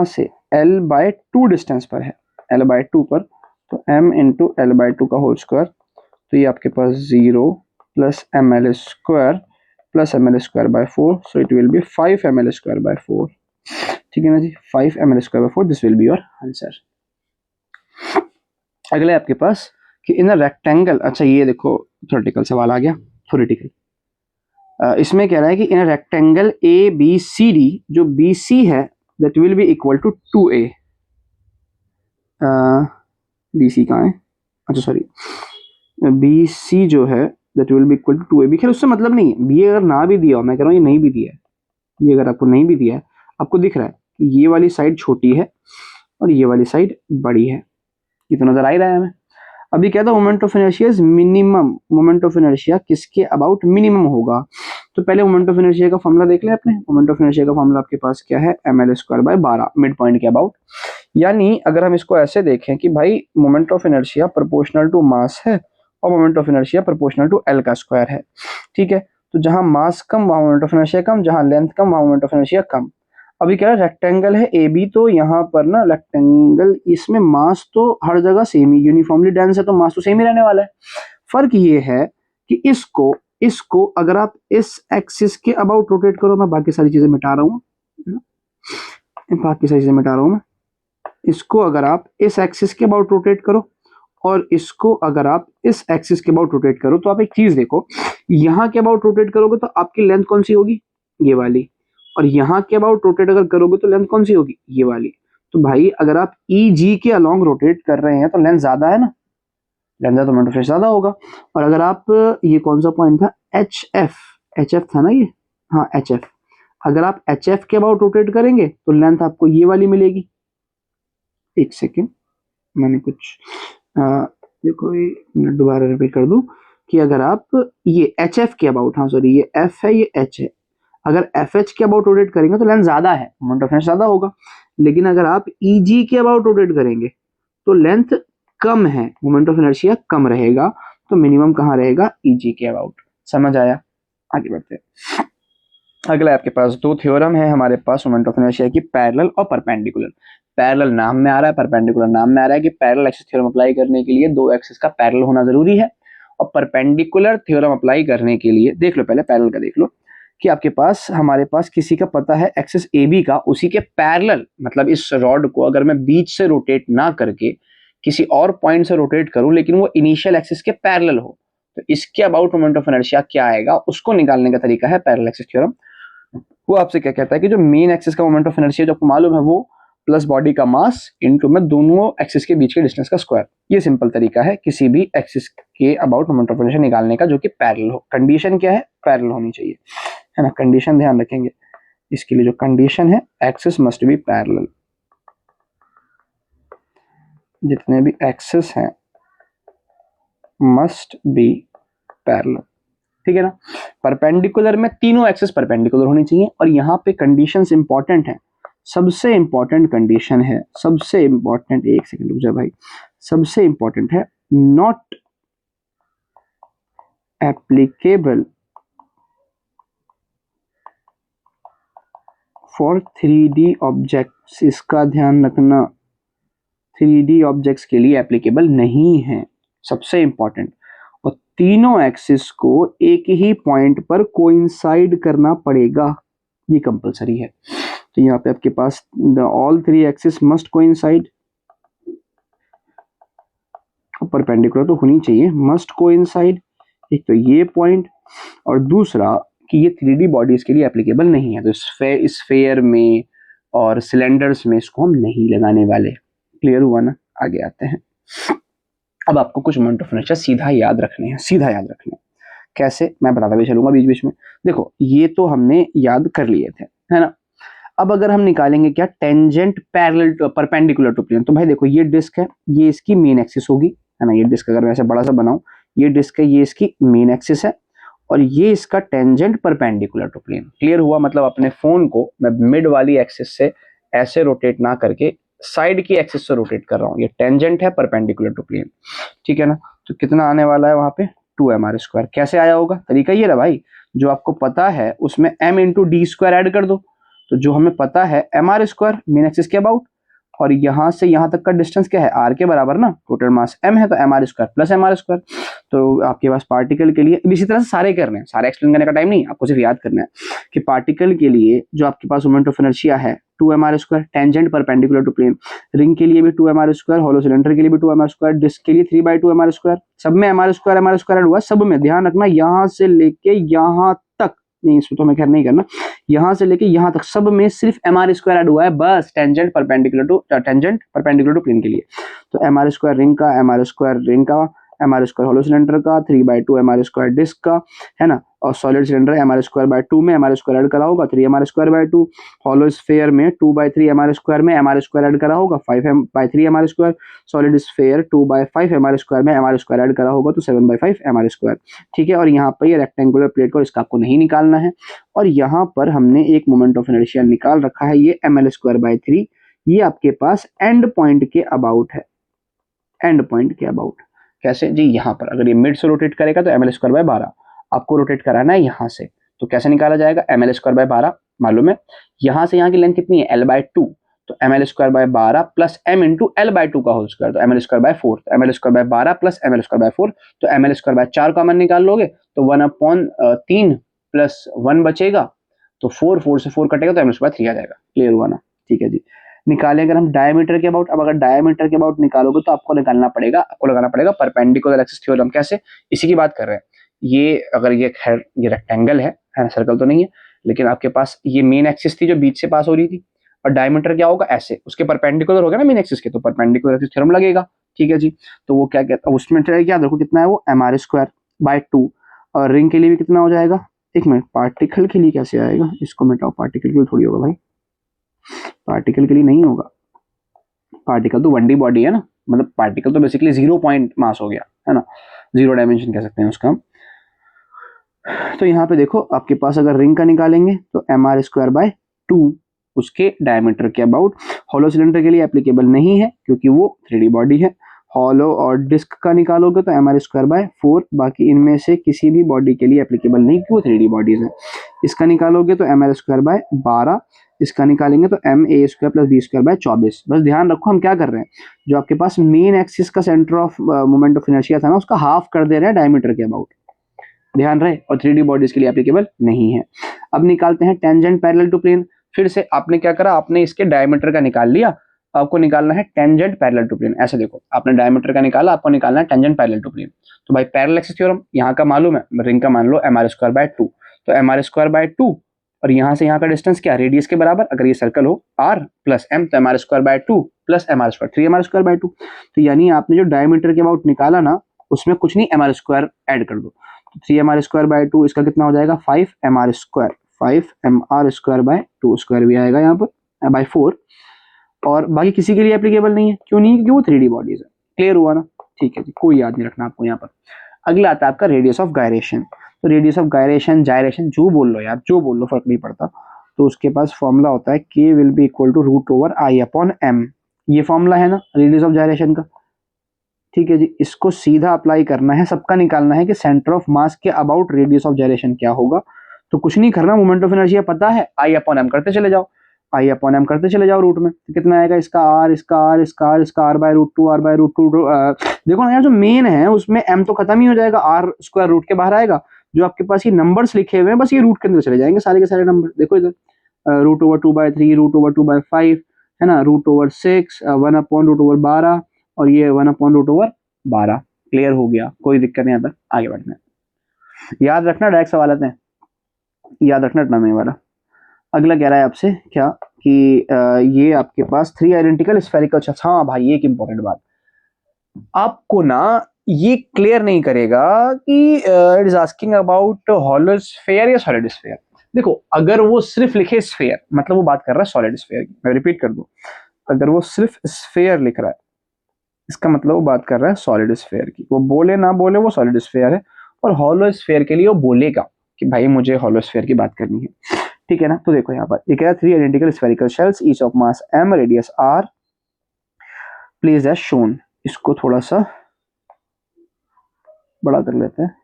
Speaker 1: से l बाय 2 डिस्टेंस पर है, l बाय 2 पर, तो m इंटू l बाय 2 का होल स्क्वायर, तो ये आपके पास 0 plus ml square plus ml square bye 4, so it will be 5 ml square bye 4। ठीक है ना जी, 5 ml square bye 4, this will be your answer. अगले आपके पास कि इन अ रेक्टेंगल, अच्छा ये देखो थ्योरेटिकल सवाल आ गया, थ्योरेटिकल, इसमें कह रहा है कि in a rectangle A B C D, जो बी सी है that will be equal to 2a, B C कहाँ है, अच्छा सॉरी, बी सी जो है that will be equal to 2a, खैर उससे मतलब नहीं है, बी अगर ना भी दिया हो, मैं कह रहा हूँ ये नहीं भी दिया है, ये अगर आपको नहीं भी दिया है, आपको दिख रहा है कि ये वाली साइड छोटी है और ये वाली साइड बड़ी है, ये तो नजर आ ही रहा है हमें। अभी क्या था, moment of inertia is minimum, moment of inertia किसके अबाउट मिनिमम होगा, तो पहले मोमेंट ऑफ इनर्शिया का फॉर्मूला देख ले अपने। मोमेंट ऑफ इनर्शिया का फॉर्मूला आपके पास क्या है, ml square by 12, mid point के अबाउट। यानी अगर हम इसको ऐसे देखें कि भाई moment of inertia proportional to mass है और moment of inertia proportional to L का स्क्वायर है, ठीक है, तो जहां मास कम वहां मोमेंट ऑफ इनर्शिया कम, जहां लेंथ कम वहां मोमेंट ऑफ इनर्शिया कम। अभी क्या है, रेक्टेंगल है ए बी, तो यहाँ पर ना रेक्टेंगल, इसमें मास तो हर जगह सेम ही यूनिफॉर्मली डेंस है, तो मास तो सेम ही रहने वाला है। फर्क ये है कि इसको अगर आप इस एक्सिस के अबाउट रोटेट करो, मैं बाकी सारी चीजें मिटा रहा हूँ, मैं इसको अगर आप इस एक्सिस के अबाउट रोटेट करो और इसको अगर आप इस एक्सिस के अबाउट रोटेट करो, तो आप एक चीज देखो, यहाँ के अबाउट रोटेट करोगे तो आपकी लेंथ कौन सी होगी, ये वाली, और यहाँ के अबाउट रोटेट अगर करोगे तो लेंथ कौन सी होगी, ये वाली। तो भाई अगर आप ई जी के अलोंग रोटेट कर रहे हैं तो लेंथ ज्यादा है ना, लेंथ तो मोमेंट ऑफ इनर्शिया ज्यादा होगा। और अगर आप, ये कौन सा पॉइंट था, एच एफ था ना ये, हाँ एच एफ, अगर आप एच एफ के अबाउट रोटेट करेंगे तो लेंथ आपको ये वाली मिलेगी। एक सेकेंड, मैंने कुछ देखो, ये दोबारा रिपीट कर दूं कि अगर आप ये एच एफ के अबाउट, हाँ सॉरी ये एफ है ये एच है, अगर एफ एच के अबाउट रोटेट करेंगे तो लेंथ ज्यादा है, मोमेंट ऑफ इनर्शिया ज्यादा होगा। लेकिन अगर आप ई जी के अबाउट रोटेट करेंगे तो लेंथ कम है, मोमेंट ऑफ इनर्शिया कम रहेगा, तो मिनिमम कहाँ रहेगा, ई जी के अबाउट। समझ आया, आगे बढ़ते हैं। अगला आपके पास 2 थ्योरम है हमारे पास मोमेंट ऑफ इनर्शिया की, पैरेलल और परपेंडिकुलर। पैरेलल नाम में आ रहा है, परपेंडिकुलर नाम में आ रहा है कि पैरेलल एक्सिस थ्योरम अप्लाई करने के लिए 2 एक्सिस का पैरेलल होना जरूरी है, और परपेंडिकुलर थ्योरम अप्लाई करने के लिए, देख लो पहले पैरेलल का देख लो, कि आपके पास, हमारे पास किसी का पता है एक्सिस ए बी का, उसी के पैरेलल, मतलब इस रॉड को अगर मैं बीच से रोटेट ना करके किसी और पॉइंट से रोटेट करूं, लेकिन वो इनिशियल एक्सिस के पैरेलल हो, तो इसके अबाउट मोमेंट ऑफ इनर्शिया क्या आएगा उसको निकालने का तरीका है पैरेलल एक्सिस थ्योरम। वो आपसे क्या कहता है कि जो मेन एक्सिस का मोमेंट ऑफ इनर्शिया जो आपको मालूम है वो प्लस बॉडी का मास इनटू में दोनों एक्सिस के बीच के डिस्टेंस का स्क्वायर। ये सिंपल तरीका है किसी भी एक्सिस के अबाउट मोमेंट ऑफ इनर्शिया निकालने का जो कि पैरेलल हो। कंडीशन क्या है, पैरेलल होनी चाहिए, है ना। कंडीशन ध्यान रखेंगे इसके लिए, जो कंडीशन है एक्सिस मस्ट बी पैरेलल। जितने भी एक्सिस हैं मस्ट बी पैरेलल, ठीक है ना। परपेंडिकुलर में तीनों एक्सिस परपेंडिकुलर होनी चाहिए। और यहाँ पे कंडीशंस इंपॉर्टेंट है, सबसे इंपॉर्टेंट कंडीशन है, सबसे इंपॉर्टेंट, एक सेकंड रुक जा भाई, सबसे इंपॉर्टेंट है not applicable for 3D objects. इसका ध्यान रखना, 3D ऑब्जेक्ट्स के लिए एप्लीकेबल नहीं है, सबसे इंपॉर्टेंट। और तीनों एक्सिस को एक ही पॉइंट पर कोइंसाइड करना पड़ेगा, ये कंपलसरी है। तो यहाँ पे आपके पास the all 3 axis must coincide, perpendicular तो होनी चाहिए, मस्ट कोइंसाइड। एक तो ये पॉइंट, और दूसरा कि ये 3D बॉडीज के लिए एप्लीकेबल नहीं है। तो स्फेयर में और सिलेंडर्स में इसको हम नहीं लगाने वाले। क्लियर हुआ ना, आगे आते हैं। अब आपको कुछ मोमेंट ऑफ इनर्शिया सीधा याद रखने हैं, सीधा याद रखने हैं। कैसे, मैं बताता भी चलूंगा बीच बीच में। देखो ये तो हमने याद कर लिए थे, है ना। अब अगर हम निकालेंगे क्या, tangent parallel to perpendicular to plane, तो भाई देखो ये डिस्क है, ये इसकी मेन एक्सिस होगी, है ना। ये डिस्क अगर मैं ऐसे बड़ा सा बनाऊं, ये डिस्क है, ये इसकी मेन एक्सिस है, और ये इसका tangent perpendicular to plane. Clear हुआ, मतलब अपने फोन को मैं मिड वाली एक्सिस से ऐसे रोटेट ना करके साइड की एक्सिस से रोटेट कर रहा हूँ। ये टेंजेंट है परपेंडिकुलर टू प्लेन, ठीक है ना। तो कितना आने वाला है वहां पे, 2mr²। कैसे आया होगा, तरीका ये रहा भाई, जो आपको पता है उसमें m into D square add कर दो। तो जो हमें पता है mr² मेन एक्सिस के अबाउट, और यहां से यहां तक का डिस्टेंस क्या है, r के बराबर ना, टोटल मास m है, तो mr² प्लस mr²। तो आपके पास पार्टिकल के लिए इसी तरह से सारे करने हैं, सारे एक्सप्लेन करने का टाइम नहीं, आपको सिर्फ याद करना है कि पार्टिकल के लिए जो आपके पास मोमेंट ऑफ इनर्शिया है 2mr², tangent perpendicular to plane. Ring के लिए भी 2mr², होलो सिलेंडर के लिए भी 2mr², डिस्क के लिए 3/2mr²। सब में mr² ऐड हुआ, सब में। ध्यान रखना यहां से लेके यहां तक, नहीं इसमें तो हमें खैर नहीं करना, यहां से लेके यहां तक सब में सिर्फ mr² ऐड हुआ है बस, टेंजेंट परपेंडिकुलर टू प्लेन के लिए। तो mr² रिंग का, mr² रिंग का, mr² होलो सिलेंडर का, 3/2mr² डिस्क का, है ना। और सॉलिड सिलेंडर mr²/2 में mr² ऐड करा होगा 3mr²/2, होलो स्फेयर में 2/3mr² में mr² ऐड करा होगा 5/3mr², सॉलिड स्फेयर 2/5mr² में mr² ऐड करा होगा तो 7/5mr², ठीक है। और यहाँ पर ये रेक्टेंगुलर प्लेट को, इसका आपको नहीं निकालना है। और यहाँ पर हमने एक मोमेंट ऑफ इनर्शिया निकाल रखा है, ये ml²/3, ये आपके पास एंड पॉइंट के अबाउट है, एंड पॉइंट के अबाउट। कैसे जी, यहाँ पर अगर ये मिड से रोटेट करेगा तो ml²/12, आपको रोटेट कराना है यहाँ से, तो कैसे निकाला जाएगा, ml²/12 मालूम है। यहाँ से यहाँ की लेंथ कितनी है, l/2, तो ml²/12 plus m into l/2 का होल स्क्वायर, तो ml²/4, तो ml²/12 प्लस ml²/4, तो ml²/4 का मन निकाल लोगे तो 1/3 प्लस 1 बचेगा, तो 4 से 4 कटेगा तो ml²/3 आ जाएगा। क्लियर हुआ ना, ठीक है जी। निकालें अगर हम डायमीटर के अबाउट, अब अगर डायमीटर के अबाउट निकालोगे तो आपको लगाना पड़ेगा परपेंडिकुलर एक्सिस थ्योरम। कैसे, इसी की बात कर रहे हैं। ये अगर ये खैर ये रेक्टेंगल है, सर्कल तो नहीं है, लेकिन आपके पास ये मेन एक्सिस थी जो बीच से पास हो रही थी, और डायमीटर क्या होगा, ऐसे उसके परपेंडिकुलर हो गया ना मेन एक्सिस के, तो परपेंडिकुलर एक्सिस थ्योरम लगेगा, ठीक है जी। तो वो क्या कहता है, उसमें याद रखो कितना है वो, mr²/2। और रिंग के लिए भी कितना हो जाएगा, एक मिनट, पार्टिकल के लिए कैसे आएगा, इसको मिटाओ, पार्टिकल के लिए थोड़ी होगा भाई, पार्टिकल के लिए नहीं होगा, पार्टिकल तो 1D बॉडी है ना, मतलब पार्टिकल तो बेसिकली 0 पॉइंट मास हो गया, है ना, 0 डायमेंशन कह सकते हैं उसका हम। तो यहाँ पे देखो आपके पास अगर रिंग का निकालेंगे तो mr²/2 उसके डायमीटर के अबाउट। होलो सिलेंडर के लिए एप्लीकेबल नहीं है क्योंकि वो 3D बॉडी है। हॉलो और डिस्क का निकालोगे तो mr²/4, बाकी इनमें से किसी भी बॉडी के लिए एप्लीकेबल नहीं क्योंकि वो 3D बॉडीज है। इसका निकालोगे तो ml²/12, इसका निकालेंगे तो ma² प्लस b²/24। बस ध्यान रखो हम क्या कर रहे हैं, जो आपके पास मेन एक्सिस का centre of moment of inertia था ना, उसका हाफ कर दे रहे हैं डायमीटर के अबाउट, ध्यान रहे, और 3D बॉडीज के लिए एप्लीकेबल नहीं है। अब निकालते हैं टेंजेंट पैरेलल टू प्लेन। फिर से आपने क्या करा, आपने इसके डायमीटर का निकाल लिया, आपको निकालना है टेंजेंट पैरेलल टू प्लेन। ऐसे देखो, आपने डायमीटर का निकाला, आपको निकालना है टेंजेंट पैरेलल टू प्लेन। तो भाई पैरेलल एक्सिस थ्योरम यहाँ का मालूम है, रिंग का मान लो mr²/2, तो mr²/2 और यहाँ से यहाँ का डिस्टेंस क्या, रेडियस के बराबर, अगर ये सर्कल हो r प्लस m तो mr²/2 प्लस mr², 3mr²/2। तो यानी आपने जो डायमीटर के अबाउट निकाला ना, उसमें कुछ नहीं mr² ऐड कर दो, तो 3mr²/2, इसका कितना हो जाएगा 5mr², 5mr²/2 स्क्वायर भी आएगा यहाँ पर बाई 4। और बाकी किसी के लिए एप्लीकेबल नहीं है, क्यों नहीं, क्योंकि वो 3D बॉडीज है। क्लियर हुआ ना, ठीक है जी, कोई याद नहीं रखना आपको यहाँ पर। अगला आता है आपका रेडियस ऑफ गायरेशन। तो रेडियस ऑफ गायरेशन, जायरेशन जो बोल लो यार, जो बोल लो फर्क नहीं पड़ता। तो उसके पास फॉर्मूला होता है k will be equal to √i/m। ये फॉर्मूला है ना रेडियस ऑफ जायरेशन का, ठीक है जी। इसको सीधा अप्लाई करना है, सबका निकालना है कि सेंटर ऑफ मास के अबाउट रेडियस ऑफ जायरेशन क्या होगा। तो कुछ नहीं करना, मोमेंट ऑफ इनर्शिया पता है, i/m करते चले जाओ, i/m करते चले जाओ रूट में, तो कितना आएगा, इसका r, इसका r, इसका r, इसका r/√2, r/√2। देखो ना यार, जो मेन है उसमें m तो खत्म ही हो जाएगा, r स्क्वायर रूट के बाहर आएगा। जो आपके पास ये नंबर्स लिखे हुए हैं बस ये रूट के अंदर चले जाएंगे सारे के सारे नंबर। देखो इधर √2/3, √2/5 है ना, √6, 1/√12 और ये 1/√12। क्लियर हो गया, कोई दिक्कत नहीं आता। आगे बढ़ना है, याद रखना डायरेक्ट सवाल आते हैं, याद रखना इतना नहीं वाला। अगला कह रहा है आपसे क्या कि ये आपके पास 3 आइडेंटिकल स्फेरिकल शेल्स। हाँ भाई, एक इंपॉर्टेंट बात आपको ना ये क्लियर नहीं करेगा कि it is asking about hollow sphere या सॉलिड स्फीयर। देखो, अगर वो सिर्फ लिखे स्फीयर, मतलब वो बात कर रहा है सॉलिड स्फीयर की। मैं रिपीट कर दूं, अगर वो सिर्फ स्फीयर लिख रहा है, इसका मतलब वो बात कर रहा है सॉलिड स्फीयर की। वो बोले ना बोले वो सॉलिड स्फीयर है, और हॉलो स्फीयर के लिए वो बोलेगा कि भाई मुझे हॉलो स्फीयर की बात करनी है, ठीक है ना। तो देखो यहाँ पर ये कह रहा है 3 identical spherical shells each of mass m, radius r, place as shown. इसको थोड़ा सा बड़ा कर लेते हैं,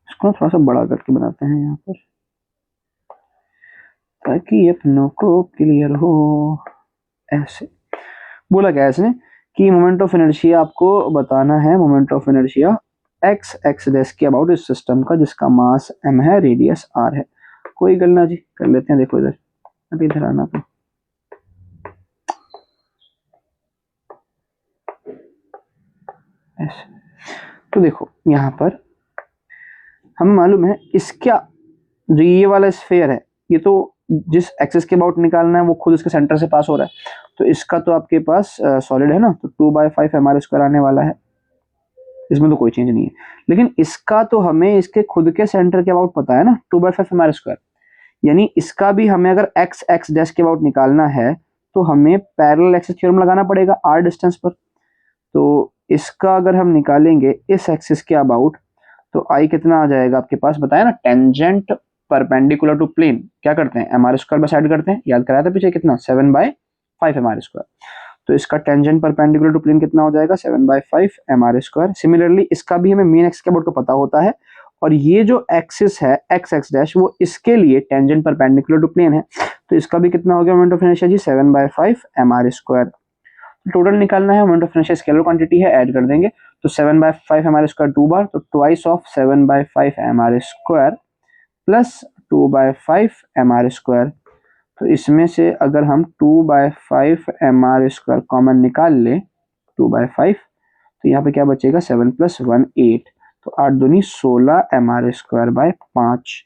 Speaker 1: इसको थोड़ा सा बड़ा करके बनाते हैं यहाँ पर, ताकि अपनों को क्लियर हो। ऐसे बोला क्या इसने कि मोमेंट ऑफ इनर्शिया आपको बताना है, moment of inertia x x dash के अबाउट इस सिस्टम का जिसका मास m है, रेडियस r है। कोई गलना जी, कर लेते हैं। देखो इधर, अभी इधर आना पे, ऐसे। तो देखो यहाँ पर हमें मालूम है इसका जो ये वाला स्फेयर है, ये तो जिस एक्सिस के अबाउट निकालना है वो खुद इसके सेंटर से पास हो रहा है। तो इसका तो आपके पास सॉलिड है ना, तो 2/5 mr² आने वाला है, इसमें तो कोई चेंज नहीं है। लेकिन इसका तो हमें इसके खुद के सेंटर के अबाउट पता है ना, 2/5 mr²। यानी इसका भी हमें अगर एक्स एक्स डैश के अबाउट निकालना है तो हमें पैरेलल एक्सिस थ्योरम लगाना पड़ेगा r डिस्टेंस पर। तो इसका अगर हम निकालेंगे इस एक्सिस के अबाउट, तो आई कितना आ जाएगा आपके पास, बताया ना, टेंजेंट परपेंडिकुलर टू प्लेन क्या करते हैं, mr² बस ऐड करते हैं, याद कराया था पीछे कितना, 7/5 mr²। तो इसका टेंजेंट परपेंडिकुलर टू प्लेन कितना हो जाएगा, 7/5 mr²। सिमिलरली इसका भी हमें मेन एक्सिस के अबाउट को पता होता है, और ये जो एक्सिस है एक्स एक्स डैश वो इसके लिए टेंजेंट परपेंडिकुलर टू प्लेन है। तो इसका भी कितना हो गया मोमेंट ऑफ इनर्शिया जी, 7/5 mr²। टोटल निकालना है, moment of inertia scalar quantity है, ऐड कर देंगे। तो 7/5 mr² 2 बार, तो twice of 7/5 mr² plus 2/5 mr²। तो इसमें से अगर हम 2/5 mr² कॉमन निकाल ले, 2/5, तो यहाँ पे क्या बचेगा, 7 + 1 8, तो 8 दूनी 16 mr²/5।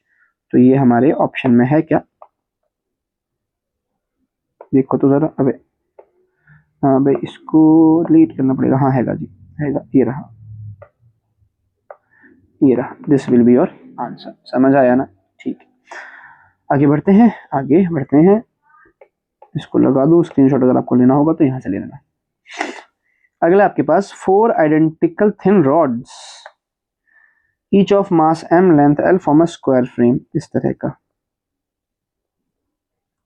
Speaker 1: तो ये हमारे ऑप्शन में है क्या, देखो तो जरा। अबे हाँ भाई, इसको डिलीट करना पड़ेगा। हाँ हैगा जी, हैगा, ये रहा, ये रहा। This will be your answer. समझ आया ना, ठीक है। आगे बढ़ते हैं, आगे बढ़ते हैं। इसको लगा दो स्क्रीनशॉट, अगर आपको लेना होगा तो यहाँ से ले लेना। अगला आपके पास 4 identical thin rods each of mass m, length l, form a square frame. इस तरह का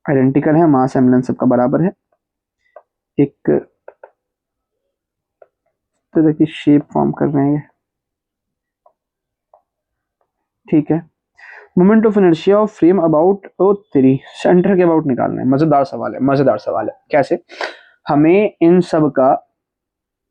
Speaker 1: आइडेंटिकल है, मास m लेंथ सबका बराबर है, एक तरह की शेप फॉर्म कर रहे हैं, ठीक है। Moment of inertia of frame about O3, centre के अबाउट निकालना है। मजेदार सवाल है, मजेदार सवाल है। कैसे, हमें इन सब का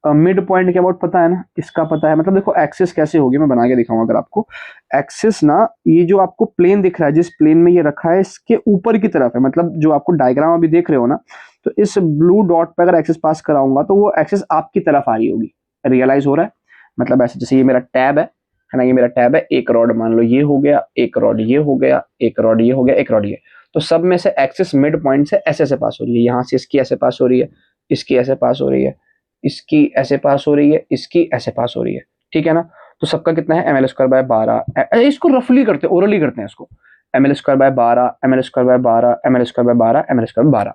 Speaker 1: मिड पॉइंट के अबाउट पता है ना, इसका पता है। मतलब देखो एक्सिस कैसे होगी मैं बना के दिखाऊंगा अगर आपको। एक्सिस ना, ये जो आपको प्लेन दिख रहा है, जिस प्लेन में ये रखा है इसके ऊपर की तरफ है। मतलब जो आपको डायग्राम अभी देख रहे हो ना, तो इस ब्लू डॉट पे अगर एक्सिस पास कराऊंगा तो वो एक्सिस आपकी तरफ आ रही होगी। रियलाइज हो रहा है? मतलब ऐसे जैसे ये मेरा टैब है ना, ये मेरा टैब है, एक रॉड मान लो ये हो गया, एक रॉड ये हो गया, एक रॉड ये हो गया, एक रॉड ये। तो सब में से एक्सिस मिड पॉइंट से ऐसे ऐसे पास हो रही है, यहाँ से इसकी ऐसे पास हो रही है, इसकी ऐसे पास हो रही है, इसकी ऐसे पास हो रही है, इसकी ऐसे पास हो रही है। ठीक है ना? तो सबका कितना है? ml² bye 12। इसको रफली करते हैं, ओरली करते हैं इसको। ml²बाय 12, ml²बाय 12, ml²बाय 12, ml²बाय 12।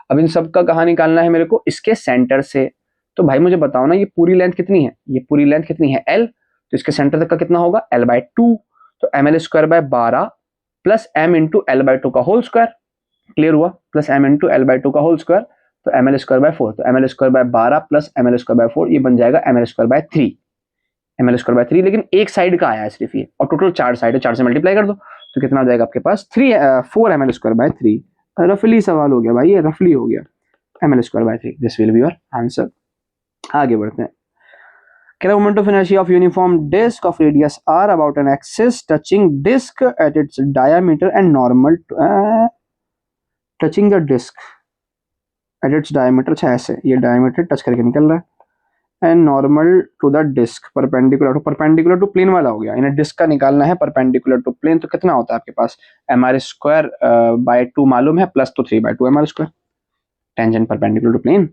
Speaker 1: अब इन सब का कहाँ निकालना है मेरे को? इसके सेंटर से। तो भाई मुझे बताओ ना, ये पूरी लेंथ कितनी है? ये पूरी लेंथ कितनी है? l। तो इसके सेंटर तक का कितना होगा? l/2। तो ml²बाय 12 प्लस m इंटू l/2 का होल स्क्वायर। क्लियर हुआ? प्लस m इंटू l/2 का होल स्क्वायर। तो ml²बाय 4। तो ml²बाय 12 प्लस ml²बाय 4 ये बन जाएगा ml²बाय 3। ml²बाय 3, लेकिन एक साइड का आया है सिर्फ ये, और टोटल 4 साइड है, 4 से मल्टीप्लाई कर दो तो कितना आ जाएगा आपके पास? 4 ml²बाय 3। रफली सवाल हो गया भाई, ये रफली हो गया। ml²बाय 3, this will be your answer. आगे बढ़ते हैं। कह रहा moment of inertia of uniform disc of radius r about an axis touching disc at its diameter and normal touching the disc at its diameter. अच्छा ऐसे ये डायमीटर टच करके निकल रहा है, and normal to the disc perpendicular to plane वाला हो गया। इन्हें डिस्क का निकालना है परपेंडिकुलर टू प्लेन। तो कितना होता है आपके पास? mr² बाय 2 मालूम है, प्लस तो 3/2 mr²। Tangent perpendicular to plane,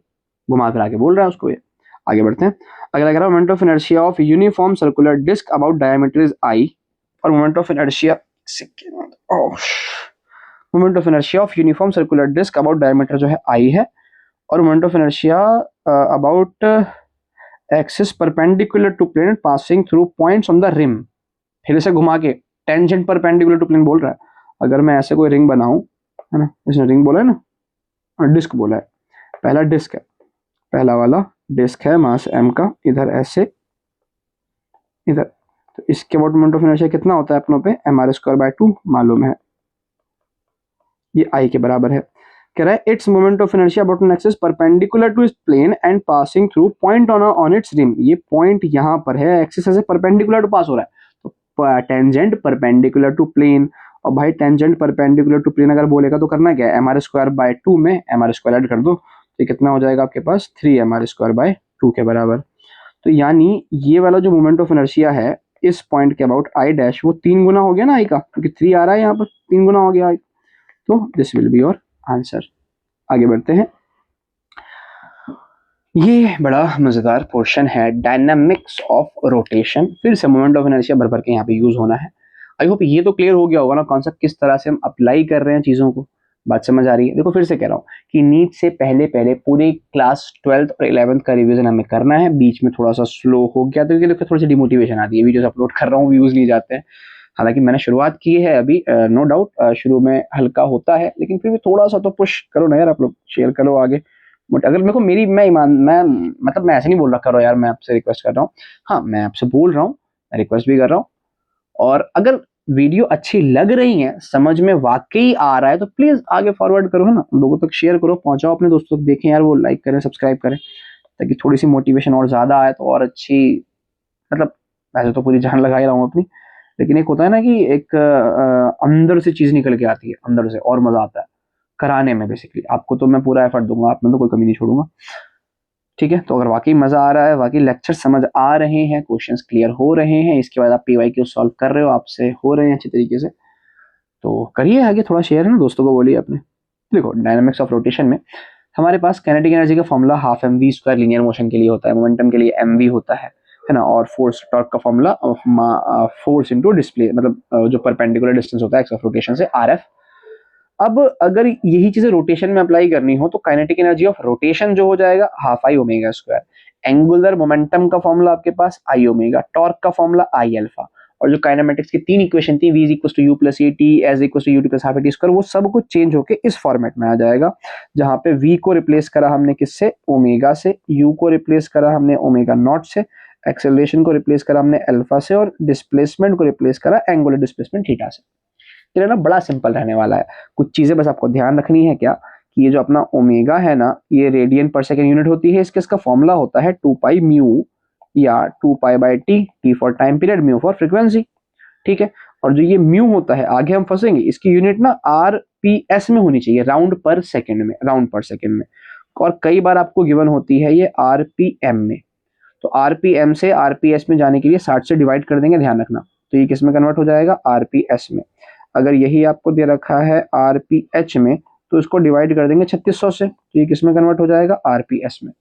Speaker 1: घुमा फिरा के बोल रहा है उसको ये। आगे बढ़ते हैं। अगला कह रहा है moment of inertia of uniform circular disc about diameter is i। और moment of inertia moment of inertia of uniform circular disc about diameter जो है i है, और moment of inertia about axis perpendicular to plane passing through points on the rim. फिर से घुमा के tangent perpendicular to plane बोल रहा है। अगर मैं ऐसे कोई रिंग बनाऊं, है ना, इसने रिंग बोला है ना, और डिस्क बोला है। पहला डिस्क है, पहला वाला डिस्क है मास m का, इधर ऐसे, इधर। तो इसके अबाउट मोमेंट ऑफ इनर्शिया कितना होता है अपनों पे? mr²बाय 2 मालूम है, ये i के बराबर है। कह रहा है its moment of inertia about an axis perpendicular to its plane and passing through point on its rim. ये पॉइंट यहाँ पर है, एक्सिस ऐसे परपेंडिकुलर टू पास हो रहा है, तो टेंजेंट परपेंडिकुलर टू प्लेन। और भाई टेंजेंट परपेंडिकुलर टू प्लेन अगर बोलेगा तो करना क्या है? mr²बाय 2 में mr² ऐड कर दो, तो कितना हो जाएगा आपके पास? 3 mr²बाय 2 के बराबर। तो यानी ये वाला जो मोमेंट ऑफ इनर्शिया है इस पॉइंट के अबाउट i डैश, वो 3 गुना हो गया ना i का, क्योंकि 3 आ रहा है यहाँ पर, 3 गुना हो गया i। तो this will be your answer. आगे बढ़ते हैं। ये बड़ा मजेदार पोर्शन है, डायनामिक्स ऑफ रोटेशन। फिर से मोमेंट ऑफ इनर्शिया भर भर के यहाँ पे यूज होना है। आई होप ये तो क्लियर हो गया होगा ना कॉन्सेप्ट, किस तरह से हम अप्लाई कर रहे हैं चीजों को। बात समझ आ रही है? देखो फिर से कह रहा हूँ कि नीट से पहले पहले पूरी क्लास 12th और 11th का रिवीजन हमें करना है। बीच में थोड़ा सा स्लो हो गया तो इसलिए थोड़ी सी डिमोटिवेशन आती है, वीडियोस अपलोड कर रहा हूँ, व्यूज नहीं जाते हैं। हालांकि मैंने शुरुआत की है अभी, नो डाउट शुरू में हल्का होता है, लेकिन फिर भी थोड़ा सा तो पुश करो ना यार, आप लोग शेयर करो आगे। बट अगर मेरे को मेरी मैं मतलब मैं ऐसे नहीं बोल रहा करो यार, मैं आपसे रिक्वेस्ट कर रहा हूँ। हाँ मैं आपसे बोल रहा हूँ, मैं रिक्वेस्ट भी कर रहा हूँ। और अगर वीडियो अच्छी लग रही है, समझ में वाकई आ रहा है, तो प्लीज आगे फॉरवर्ड करो, है ना, लोगों तक शेयर करो, पहुंचाओ अपने दोस्तों तक, देखें यार वो लाइक करें, सब्सक्राइब करें, ताकि थोड़ी सी मोटिवेशन और ज्यादा आए तो और अच्छी। मतलब वैसे तो पूरी जान लगा ही रहा हूँ अपनी, लेकिन एक होता है ना कि एक अंदर से चीज निकल के आती है, अंदर से, और मजा आता है कराने में। बेसिकली आपको तो मैं पूरा एफर्ट दूंगा, आप में तो कोई कमी नहीं छोड़ूंगा। ठीक है, तो अगर वाकई मजा आ रहा है, वाकई लेक्चर समझ आ रहे हैं, क्वेश्चंस क्लियर हो रहे हैं, इसके बाद आप PYQ सॉल्व कर रहे हो, आपसे हो रहे हैं अच्छी तरीके से, तो करिए आगे, थोड़ा शेयर है ना दोस्तों को बोलिए अपने। देखो डायनामिक्स ऑफ रोटेशन में हमारे पास काइनेटिक एनर्जी का formula half mv² linear motion के लिए होता है, मोमेंटम के लिए mv होता है ना, और फोर्स टॉर्क का फॉर्मूला फोर्स इनटू डिस्प्ले, मतलब जो परपेंडिकुलर डिस्टेंस होता है एक्स ऑफ रोटेशन से, RF। अब अगर यही चीजें रोटेशन में अप्लाई करनी हो तो काइनेटिक एनर्जी ऑफ रोटेशन जो हो जाएगा हाफ I⍵²। एंगुलर मोमेंटम का फॉर्मूला आपके पास I⍵, टॉर्क का फॉर्मूला I⍵, और जो काइनेमेटिक्स की 3 इक्वेशन थी, v = u + at, s = ut + ½ वो सब कुछ चेंज होके इस फॉर्मेट में आ जाएगा, जहां पे v को रिप्लेस करा हमने किससे? ओमेगा से, u को रिप्लेस करा हमने ω0 से, एक्सेलरेशन को रिप्लेस करा हमने अल्फा से, और डिस्प्लेसमेंट को रिप्लेस करा एंगुलर डिस्प्लेसमेंट थीटा से। ये ना बड़ा सिंपल रहने वाला है। कुछ चीजें बस आपको ध्यान रखनी है क्या, कि ये जो अपना ओमेगा है ना, ये रेडियन पर सेकेंड यूनिट होती है, इसका फॉर्मूला होता है 2 पाई म्यू या 2 pi by T, T for time period, mu for frequency, ठीक है। और जो ये म्यू होता है, आगे हम फंसेंगे, इसकी यूनिट ना आरपीएस में होनी चाहिए, राउंड पर सेकेंड में, राउंड पर सेकेंड में। और कई बार आपको गिवन होती है ये आरपीएम में, तो आरपीएम से आरपीएस में जाने के लिए 60 से डिवाइड कर देंगे, ध्यान रखना। तो ये किस में कन्वर्ट हो जाएगा, आरपीएस में। अगर यही आपको दे रखा है आरपीएच में, तो इसको डिवाइड कर देंगे 3600 से, तो ये किस में कन्वर्ट हो जाएगा, आरपीएस में।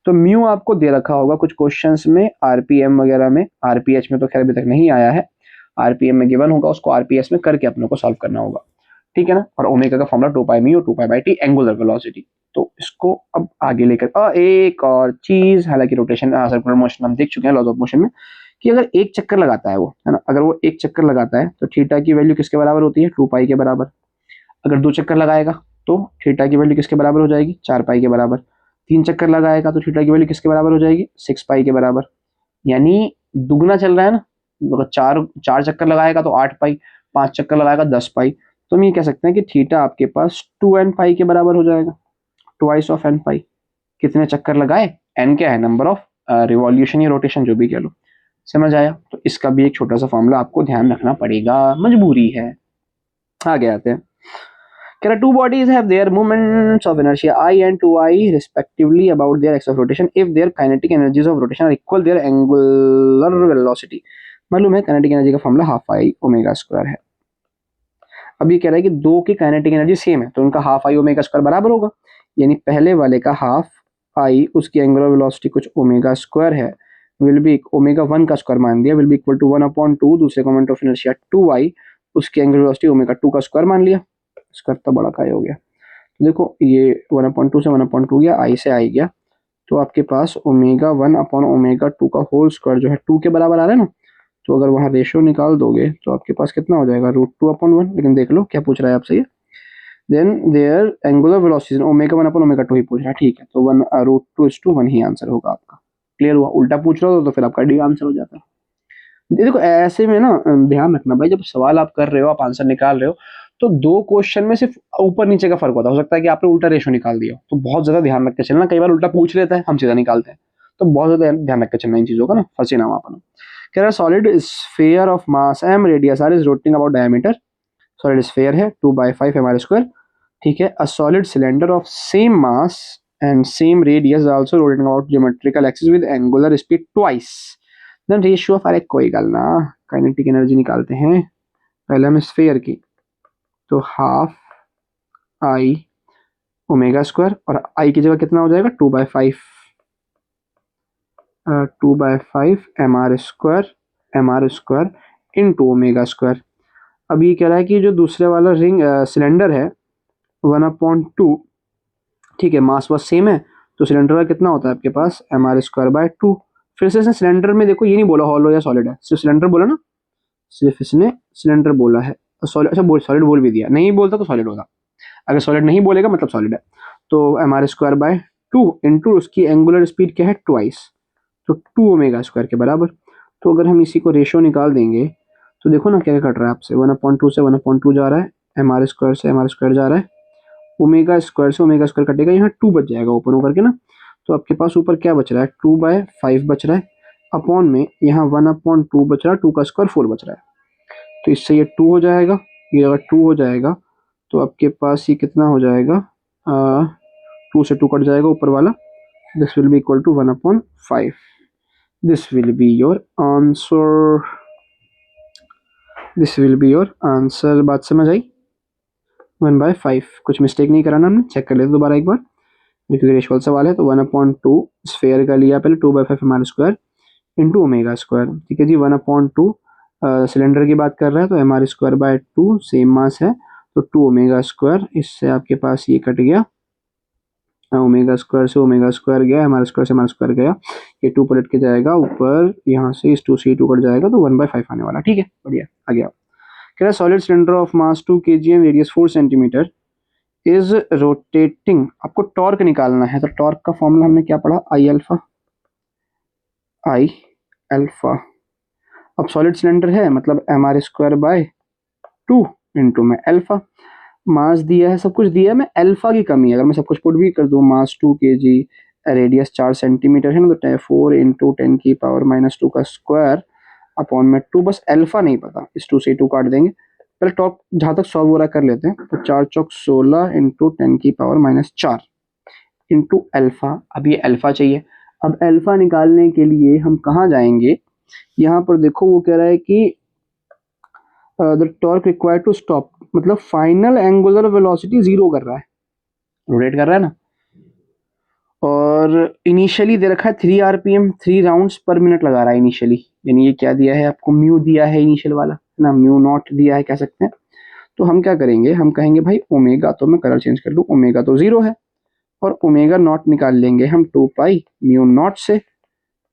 Speaker 1: तो म्यू आपको दे रखा होगा कुछ क्वेश्चंस में, आरपीएम वगैरह में, आरपीएच में तो खैर अभी तक नहीं आया है, आरपीएम में गिवन होगा, उसको आरपीएस में करके अपने को सॉल्व करना होगा, ठीक है ना। और ओमेगा का formula 2 pi mu 2 pi by T angular velocity. तो इसको अब आगे लेकर एक और चीज, हालांकि रोटेशन सर्कुलर मोशन हम देख चुके हैं लॉज ऑफ मोशन में, कि अगर एक चक्कर लगाता है वो, है ना, अगर वो एक चक्कर लगाता है तो थीटा की वैल्यू किसके बराबर होती है, 2 पाई के बराबर। अगर 2 चक्कर लगाएगा तो थीटा की वैल्यू किसके बराबर हो जाएगी, 4 पाई के बराबर। 3 चक्कर लगाएगा तो थीटा की वैल्यू किसके बराबर हो जाएगी, 6 पाई के बराबर। यानी दुगना चल रहा है ना, मतलब चार चार चक्कर लगाएगा तो 8 पाई, 5 चक्कर लगाएगा 10 पाई। तो हम ये कह सकते हैं कि थीटा आपके पास 2n पाई के बराबर हो जाएगा, ट्वाइस ऑफ n पाई। कितने चक्कर लगाए, n क्या है, नंबर ऑफ रिवॉल्यूशन या रोटेशन, जो भी कह लो, समझ आया। तो इसका भी एक छोटा सा फॉर्मूला आपको ध्यान रखना पड़ेगा, मजबूरी है। आगे आते हैं। कह रहा two bodies have their moments of inertia I and 2I respectively about their axis of rotation if their kinetic energies of rotation are equal their angular velocity। मालूम है काइनेटिक एनर्जी का formula half I omega square है। अब ये कह रहा है कि दो की काइनेटिक एनर्जी सेम है, तो उनका हाफ आई ओमेगा स्क्वायर बराबर होगा। यानी पहले वाले का हाफ आई, उसकी एंगुलर वेलोसिटी कुछ ओमेगा स्क्वायर है, विल बी ओमेगा 1 का स्क्वायर मान दिया, विल बी इक्वल टू 1/2, दूसरे का मोमेंट ऑफ इनर्शिया 2i, उसकी एंगुलर वेलोसिटी ओमेगा 2 का स्क्वायर मान लिया, स्क्वायर तो बड़ा काय हो गया। देखो ये 1/2 से 1/2 गया, आई से आई गया, तो आपके पास ओमेगा 1/ओमेगा 2 का होल स्क्वायर जो है 2 के बराबर आ रहा है ना। तो अगर वहाँ रेशियो निकाल दोगे तो आपके पास कितना हो जाएगा, √2/1। लेकिन देख लो क्या पूछ रहा है आपसे ये, then their angular velocity omega omega 2 ही पूछ रहा है, ठीक है। तो 1√2:1 ही आंसर होगा आपका। क्लियर हुआ, उल्टा पूछ रहा हो तो फिर आपका डी आंसर हो जाता है। देखो ऐसे में ना ध्यान रखना भाई, जब सवाल आप कर रहे हो, आप आंसर निकाल रहे हो, तो दो क्वेश्चन में सिर्फ ऊपर नीचे का फर्क होता है। हो सकता है कि आपने उल्टा रेशो निकाल दिया, तो बहुत ज्यादा ध्यान रख के चलना। कई बार उल्टा पूछ लेता है, हम सीधा निकालते हैं, तो बहुत ज्यादा ध्यान रख के चलना इन चीजों का ना, फंसी ना वहां पर। कह रहा है solid sphere of mass m radius r is rotating about diameter. Solid sphere है 2/5 mr², ठीक है। A solid cylinder of same mass and same radius also rotating about geometrical axis with angular speed twice then ratio of, अरे कोई गल ना, kinetic energy निकालते हैं पहले हम स्फेयर की। तो हाफ आई ओमेगा स्क्वायर, और आई की जगह कितना हो जाएगा, 2/5 mr² इंटू ओमेगा स्क्वायर। अब ये कह रहा है कि जो दूसरे वाला रिंग सिलेंडर है 1/2, ठीक है, मास वास सेम है, तो सिलेंडर का कितना होता है आपके पास, mr²/2। फिर से इसने सिलेंडर में देखो ये नहीं बोला हॉलो या सॉलिड है, सिर्फ सिलेंडर बोला ना, सिर्फ इसने सिलेंडर बोला है। सॉलिड, अच्छा सॉलिड बोल भी दिया, नहीं बोलता तो सॉलिड होगा, अगर सॉलिड नहीं बोलेगा मतलब सॉलिड है। तो mr²/2 इंटू उसकी एंगुलर स्पीड क्या है, ट्वाइस, तो 2 ओमेगा स्क्वायर के बराबर। तो अगर हम इसी को रेशियो निकाल देंगे तो देखो ना क्या कट रहा है आपसे, 1/2 से 1/2 जा रहा है, mr² से mr² जा रहा है, ओमेगा स्क्वायर से ओमेगा स्क्वायर कटेगा, यहाँ 2 बच जाएगा ऊपर होकर के ना। तो आपके पास ऊपर क्या बच रहा है, 2/5 बच रहा है, अपॉन में यहाँ 1/2 बच रहा है, 2 का स्क्वायर 4 बच रहा है। तो इससे ये 2 हो जाएगा, ये अगर 2 हो जाएगा तो आपके पास ये कितना हो जाएगा, 2 से 2 कट जाएगा ऊपर वाला, this will be equal to 1/5। This will be your answer, this will be your answer. बात समझ आई, 1/5, कुछ मिस्टेक नहीं कराना, हमने चेक कर लेते दोबारा एक बार, क्योंकि रेशियो सवाल है। तो 1/2 स्फेयर का लिया पहले, 2/5 mr² इंटू ओमेगा स्क्वायर, ठीक है जी। 1/2 सिलेंडर की बात कर रहा है, तो mr²/2 सेम मास है, तो 2 ओमेगा स्क्वायर, इससे आपके पास ये कट गया, ओमेगा स्क्वायर से ओमेगा स्क्वायर गया, mr² से mr² गया, ये 2 पलट के जाएगा ऊपर, यहाँ से इस 2 से 2 कट जाएगा, तो 1/5 आने वाला, ठीक है, बढ़िया आ गया। कह रहा है solid cylinder of mass 2 kg and radius 4 centimetre is rotating. आपको टॉर्क निकालना है, तो टॉर्क का फॉर्मूला हमने क्या पढ़ा, आई अल्फा। अब सॉलिड सिलेंडर है मतलब mr²/2 इंटू में अल्फा। मास दिया है, सब कुछ दिया है, मैं अल्फा की कमी है, अगर मैं सब कुछ पुट भी कर दूँ, मास 2 kg, रेडियस 4 सेंटीमीटर है ना, तो 4 इंटू 10⁻⁻² का स्क्वायर अपॉन में 2, बस अल्फा नहीं पता, इस 2 से 2 काट देंगे। पहले टॉप जहाँ तक सॉल्व हो रहा कर लेते हैं, तो 4 चौक 16 इंटू 10⁻⁻4 इंटू अल्फा। अब ये अल्फा चाहिए, अब अल्फा निकालने के लिए हम कहाँ जाएंगे, यहाँ पर देखो वो कह रहा है कि the torque required to stop, मतलब फाइनल एंगुलर वेलोसिटी 0 कर रहा है, रोटेट कर रहा है ना, और इनिशियली दे रखा है 3 आरपीएम, 3 राउंड्स पर मिनट लगा रहा है इनिशियली, यानी ये क्या दिया है आपको, म्यू दिया है इनिशियल वाला है ना, म्यू नॉट दिया है कह सकते हैं। तो हम क्या करेंगे, हम कहेंगे भाई ओमेगा, तो मैं कलर चेंज कर लूँ, ओमेगा तो 0 है, और ओमेगा नॉट निकाल लेंगे हम 2 पाई म्यू नॉट से,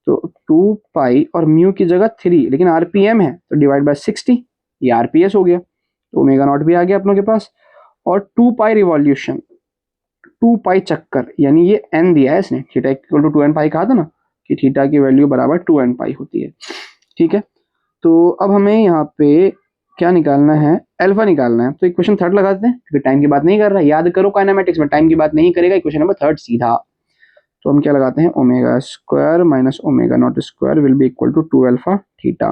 Speaker 1: तो 2 पाई और म्यू की जगह 3, लेकिन आरपीएम है तो डिवाइड बाय 60, ये आरपीएस हो गया, तो ओमेगा नॉट भी आ गया अपनों के पास, और 2 पाई रिवॉल्यूशन, 2 पाई चक्कर, यानी ये एन दिया है इसने, थीटा इक्वल टू 2n पाई कहा था ना, कि थीटा की वैल्यू बराबर 2n पाई होती है, ठीक है। तो अब हमें यहाँ पे क्या निकालना है, अल्फा निकालना है, तो इक्वेशन थर्ड लगाते हैं, क्योंकि टाइम की बात नहीं कर रहा है, याद करो काइनेमेटिक्स में टाइम की बात नहीं करेगा, इक्वेशन नंबर थर्ड सीधा। तो हम क्या लगाते हैं, omega square minus omega naught square will be equal to 2 alpha theta,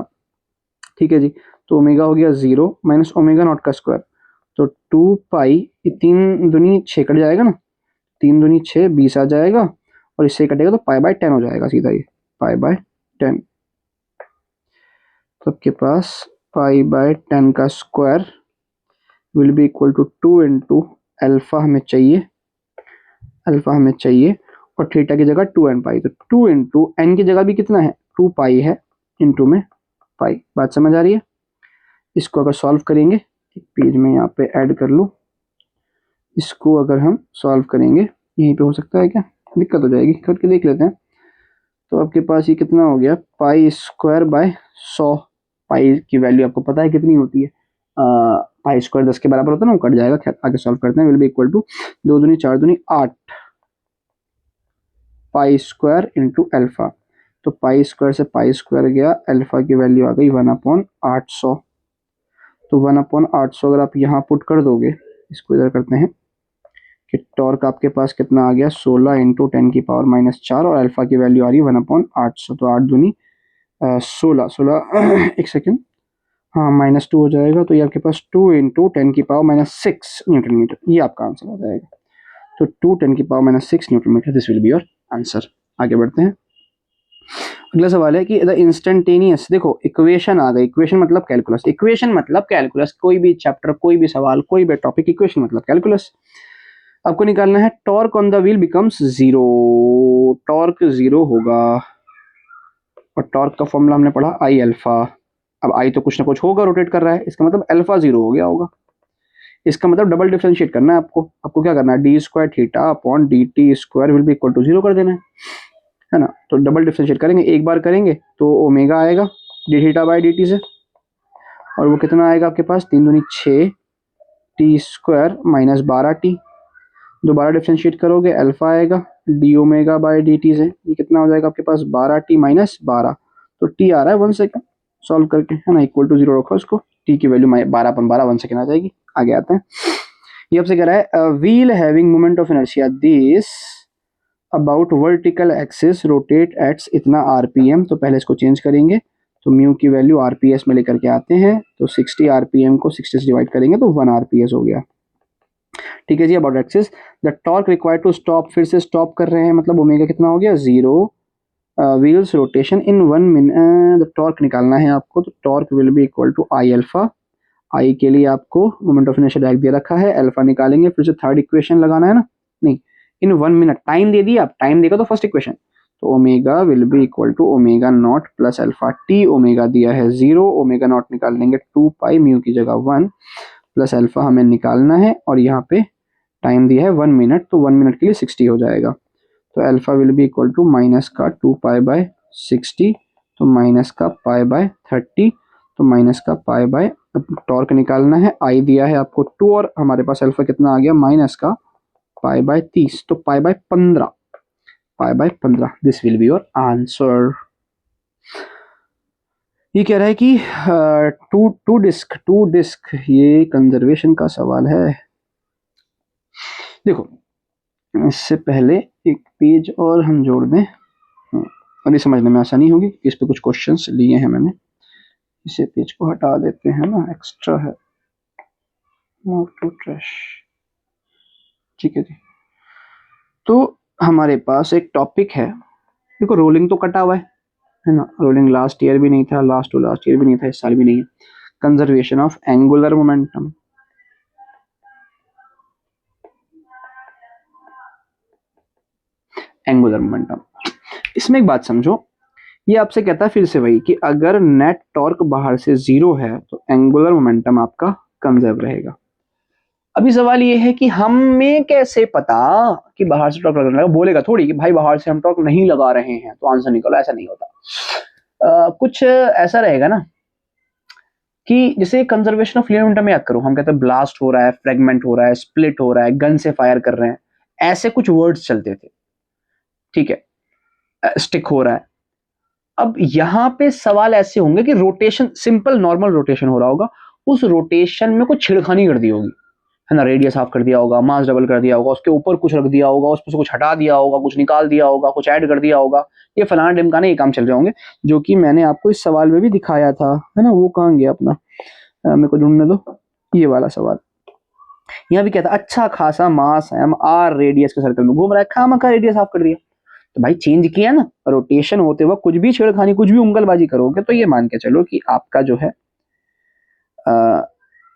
Speaker 1: ठीक है जी। तो ओमेगा हो गया 0 माइनस ओमेगा नॉट का स्क्वायर, तो 2 पाई, ये 3 दूनी 6 कट जाएगा ना, 3 दूनी 6, 20 आ जाएगा, और इससे कटेगा तो पाई बाय 10 हो जाएगा सीधा, ये पाई बाय 10, तो आपके पास पाई बाय 10 का square will be equal to 2 into alpha हमें चाहिए, अल्फा हमें चाहिए, और थीटा की जगह 2n पाई, तो 2 इंटू एन की जगह भी कितना है 2 पाई है, इंटू में पाई, बात समझ आ रही है। इसको अगर सॉल्व करेंगे, एक पेज में यहाँ पे ऐड कर लूँ, इसको अगर हम सॉल्व करेंगे, यहीं पे हो सकता है क्या, दिक्कत हो जाएगी, करके देख लेते हैं। तो आपके पास ये कितना हो गया, पाई स्क्वायर बाय 100, पाई की वैल्यू आपको पता है कितनी होती है, पाई स्क्वायर 10 के बराबर होता है ना, वो कट जाएगा, खैर आगे सॉल्व करते हैं। विल बी इक्वल टू 2 दूनी 4 दूनी 8 पाई स्क्वायर इंटू अल्फा, तो पाई स्क्वायर से पाई स्क्वायर गया, अल्फा की वैल्यू आ गई 1/800, तो 1/800 अगर आप यहाँ पुट कर दोगे, इसको इधर करते हैं कि टॉर्क आपके पास कितना आ गया 16 इंटू 10⁻⁻4, और अल्फा की वैल्यू आ रही है 1/800, तो 8 दूनी 16, 16 एक सेकेंड, हाँ -2 हो जाएगा, तो ये आपके पास 2 इंटू 10⁻⁶ न्यूटन मीटर, ये आपका आंसर आ जाएगा। तो 2 10⁻⁶ newton metre, this will be your answer. आगे बढ़ते हैं, अगला सवाल है कि द इंस्टेंटेनियस, देखो इक्वेशन आ गई, इक्वेशन मतलब कैलकुलस, इक्वेशन मतलब कैलकुलस, कोई भी चैप्टर, कोई भी सवाल, कोई भी टॉपिक, इक्वेशन मतलब कैलकुलस। आपको निकालना है torque on the wheel becomes 0, torque 0 होगा, और टॉर्क का फॉर्मूला हमने पढ़ा आई अल्फा, अब आई तो कुछ ना कुछ होगा, रोटेट कर रहा है, इसका मतलब अल्फा 0 हो गया होगा, इसका मतलब डबल डिफरेंशिएट करना है आपको, आपको क्या करना है, D square theta upon D T square will be equal to 0 कर देना है ना। तो डबल डिफरेंशिएट करेंगे, एक बार करेंगे तो ओमेगा आएगा D theta by D T से, और वो कितना आएगा आपके पास, 3 दूनी 6 टी स्क्वायर माइनस 12t, दोबारा डिफरेंशिएट करोगे अल्फा आएगा D omega by D T से, ये कितना हो जाएगा आपके पास 12t माइनस 12, तो t आ रहा है 1 सेकेंड, सॉल्व करके है ना, इक्वल टू 0 रखो इसको, t की वैल्यू 12/12 1 सेकेंड आ जाएगी। आगे आते हैं, ये आपसे कह रहा है wheel having moment of inertia this about vertical axis rotate at इतना आरपीएम, तो पहले इसको चेंज करेंगे, तो म्यू की वैल्यू आरपीएस में लेकर के आते हैं, तो 60 आरपीएम को 60 से डिवाइड करेंगे तो 1 आरपीएस हो गया, ठीक है जी। About axis the torque required to stop, फिर से स्टॉप कर रहे हैं, मतलब ओमेगा कितना हो गया 0, wheels rotation in 1 minute, the torque निकालना है आपको, तो torque will be equal to I alpha, I के लिए आपको मोमेंट ऑफ इनर्शिया डायरेक्ट दे रखा है, अल्फा निकालेंगे, फिर से थर्ड इक्वेशन लगाना है ना, नहीं इन 1 मिनट टाइम दे दिया, आप टाइम देगा तो फर्स्ट इक्वेशन, तो omega will be equal to omega naught plus alpha T, omega दिया है 0, ओमेगा नॉट निकाल लेंगे 2 पाई, म्यू की जगह 1 प्लस अल्फा हमें निकालना है, और यहाँ पे टाइम दिया है 1 मिनट, तो 1 मिनट के लिए 60 हो जाएगा, तो alpha will be equal to minus का 2 पाई बाय 60, तो माइनस का पाई बाय 30, तो माइनस का पाई बाय, टॉर्क निकालना है, आई दिया है आपको 2, और हमारे पास अल्फा कितना आ गया माइनस का पाई बाय 30, तो pi by 15, pi by 15, this will be your answer. ये कह रहा है कि टू डिस्क ये कंजर्वेशन का सवाल है, देखो इससे पहले एक पेज और हम जोड़ दें, अभी समझने में आसानी होगी। इस पे कुछ क्वेश्चंस लिए हैं मैंने, इसे पेज को हटा देते हैं ना, एक्स्ट्रा है। मूव टू ट्रैश, ठीक है जी। तो हमारे पास एक टॉपिक है, देखो रोलिंग तो कटा हुआ है ना, रोलिंग लास्ट ईयर भी नहीं था, लास्ट टू लास्ट ईयर भी नहीं था, इस साल भी नहीं है। Conservation of angular momentum, angular momentum. इसमें एक बात समझो, ये आपसे कहता है फिर से वही कि अगर नेट टॉर्क बाहर से 0 है तो एंगुलर मोमेंटम आपका कंजर्व रहेगा। अभी सवाल ये है कि हमें कैसे पता कि बाहर से टॉर्क लगने लगा, बोलेगा थोड़ी कि भाई बाहर से हम टॉर्क नहीं लगा रहे हैं तो आंसर निकालो, ऐसा नहीं होता। कुछ ऐसा रहेगा ना कि जैसे कंजर्वेशन ऑफ लिनियर मोमेंटम याद करो, हम कहते हैं ब्लास्ट हो रहा है, फ्रेगमेंट हो रहा है, स्प्लिट हो रहा है, गन से फायर कर रहे हैं, ऐसे कुछ वर्ड्स चलते थे, ठीक है, स्टिक हो रहा है। अब यहां पे सवाल ऐसे होंगे कि रोटेशन, सिंपल नॉर्मल रोटेशन हो रहा होगा, उस रोटेशन में कुछ छेड़खानी कर दी होगी, है ना, रेडियस हाफ कर दिया होगा, मास डबल कर दिया होगा, उसके ऊपर कुछ रख दिया होगा, उसमें से कुछ हटा दिया होगा, कुछ निकाल दिया होगा, कुछ ऐड कर दिया होगा, ये फलाना ढिमकाना ये काम चल रहे होंगे, जो कि मैंने आपको इस सवाल में भी दिखाया था, है ना। वो कहाँ गया अपना, मेरे को ढूंढने दो, ये वाला सवाल। यहाँ भी कहता अच्छा खासा मास एम आर रेडियस के सर्कल में घूम रहा है, खामखा रेडियस हाफ कर दिया। तो भाई चेंज किया ना, रोटेशन होते वक्त कुछ भी छेड़खानी, कुछ भी उंगलबाजी करोगे तो ये मान के चलो कि आपका जो है